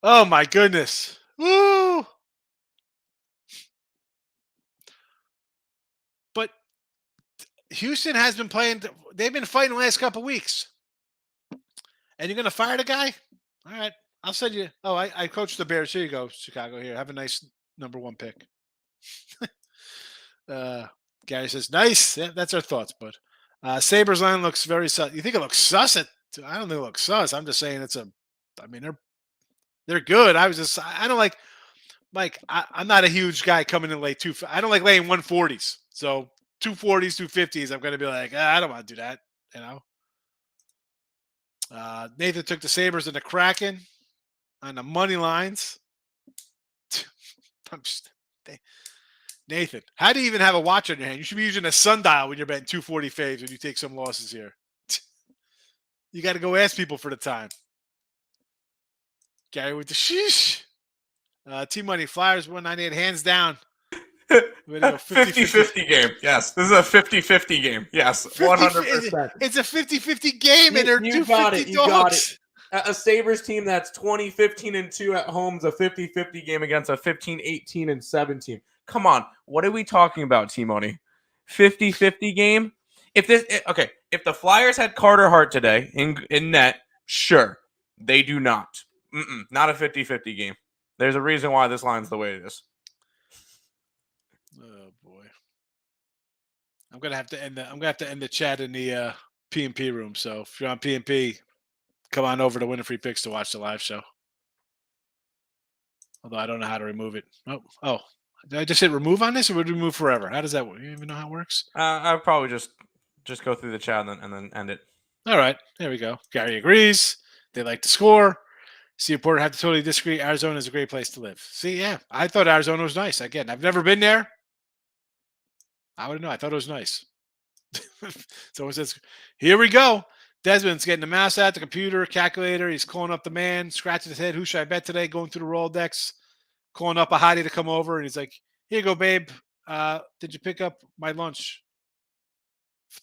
Oh, my goodness. Woo! But Houston has been playing. They've been fighting the last couple of weeks. And you're going to fire the guy? All right. I'll send you. Oh, I coached the Bears. Here you go, Chicago. Here, have a nice number 1 pick. Gary says, nice. Yeah, that's our thoughts, bud. Sabres line looks very sus. You think it looks sus? I don't think it looks sus. I'm just saying they're good. I don't like Mike. I'm not a huge guy coming in late I don't like laying 140s. So 240s, 250s. I'm going to be like, I don't want to do that. You know. Nathan took the Sabres and the Kraken on the money lines. Nathan, how do you even have a watch on your hand? You should be using a sundial when you're betting 240 faves when you take some losses here. You got to go ask people for the time. Gary with the sheesh. Team Money, Flyers 198, hands down. 50-50 game. Yes. This is a 50-50 game. Yes. 100%. It's a 50-50 game, and they're 250 dogs. You got it. A Sabres team that's 20-15-2 at home is a 50-50 game against a 15-18-7 team. Come on. What are we talking about, T-Money? 50-50 game? If the Flyers had Carter Hart today in net, sure. They do not. Not a 50-50 game. There's a reason why this line's the way it is. Oh boy. I'm gonna have to end the chat in the P&P room. So if you're on P&P, come on over to Winfrey Picks to watch the live show. Although I don't know how to remove it. Oh. Did I just hit remove on this, or would it remove forever? How does that work? You even know how it works? I'll probably just go through the chat and then end it. All right. There we go. Gary agrees. They like to score. See, Porter, have to totally disagree. Arizona is a great place to live. See, yeah, I thought Arizona was nice. Again, I've never been there. I wouldn't know. I thought it was nice. Someone says, here we go. Desmond's getting the mouse out, the computer, calculator. He's calling up the man, scratching his head. Who should I bet today? Going through the Rolodex, calling up a hottie to come over. And he's like, here you go, babe. Did you pick up my lunch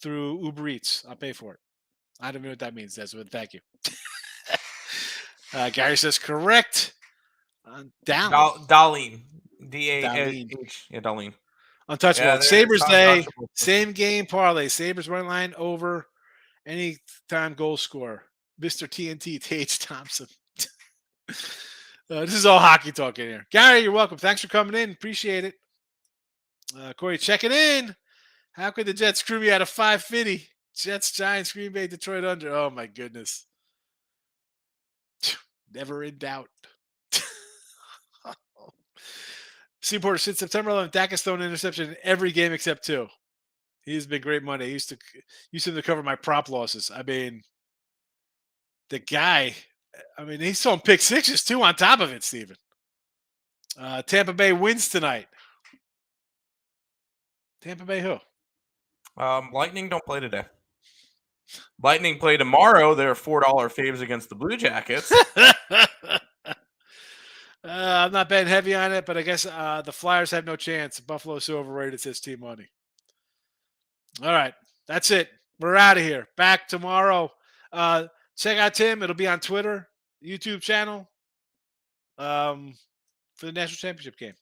through Uber Eats? I'll pay for it. I don't know what that means, Desmond. Thank you. Gary says, correct. Down. Darlene. Darlene. D-A-H. Yeah, Darlene. Untouchable. Yeah, Sabres it's Day. untouchable. Same game parlay. Sabres run line over. Anytime goal scorer. Mr. TNT, Tage Thompson. This is all hockey talking here. Gary, you're welcome. Thanks for coming in. Appreciate it. Corey, checking in. How could the Jets screw me out of 550? Jets, Giants, Green Bay, Detroit under. Oh, my goodness. Never in doubt. Seaporter, since September 11th, Dak has thrown an interception in every game except 2. He's been great money. I used him to cover my prop losses. I mean, the guy, he's throwing pick sixes too on top of it, Steven. Tampa Bay wins tonight. Tampa Bay who? Lightning don't play today. Lightning play tomorrow. They're $4 faves against the Blue Jackets. I'm not betting heavy on it, but I guess the Flyers have no chance. Buffalo's so overrated, says Team Money. All right. That's it. We're out of here. Back tomorrow. Check out Tim. It'll be on Twitter, YouTube channel for the National Championship game.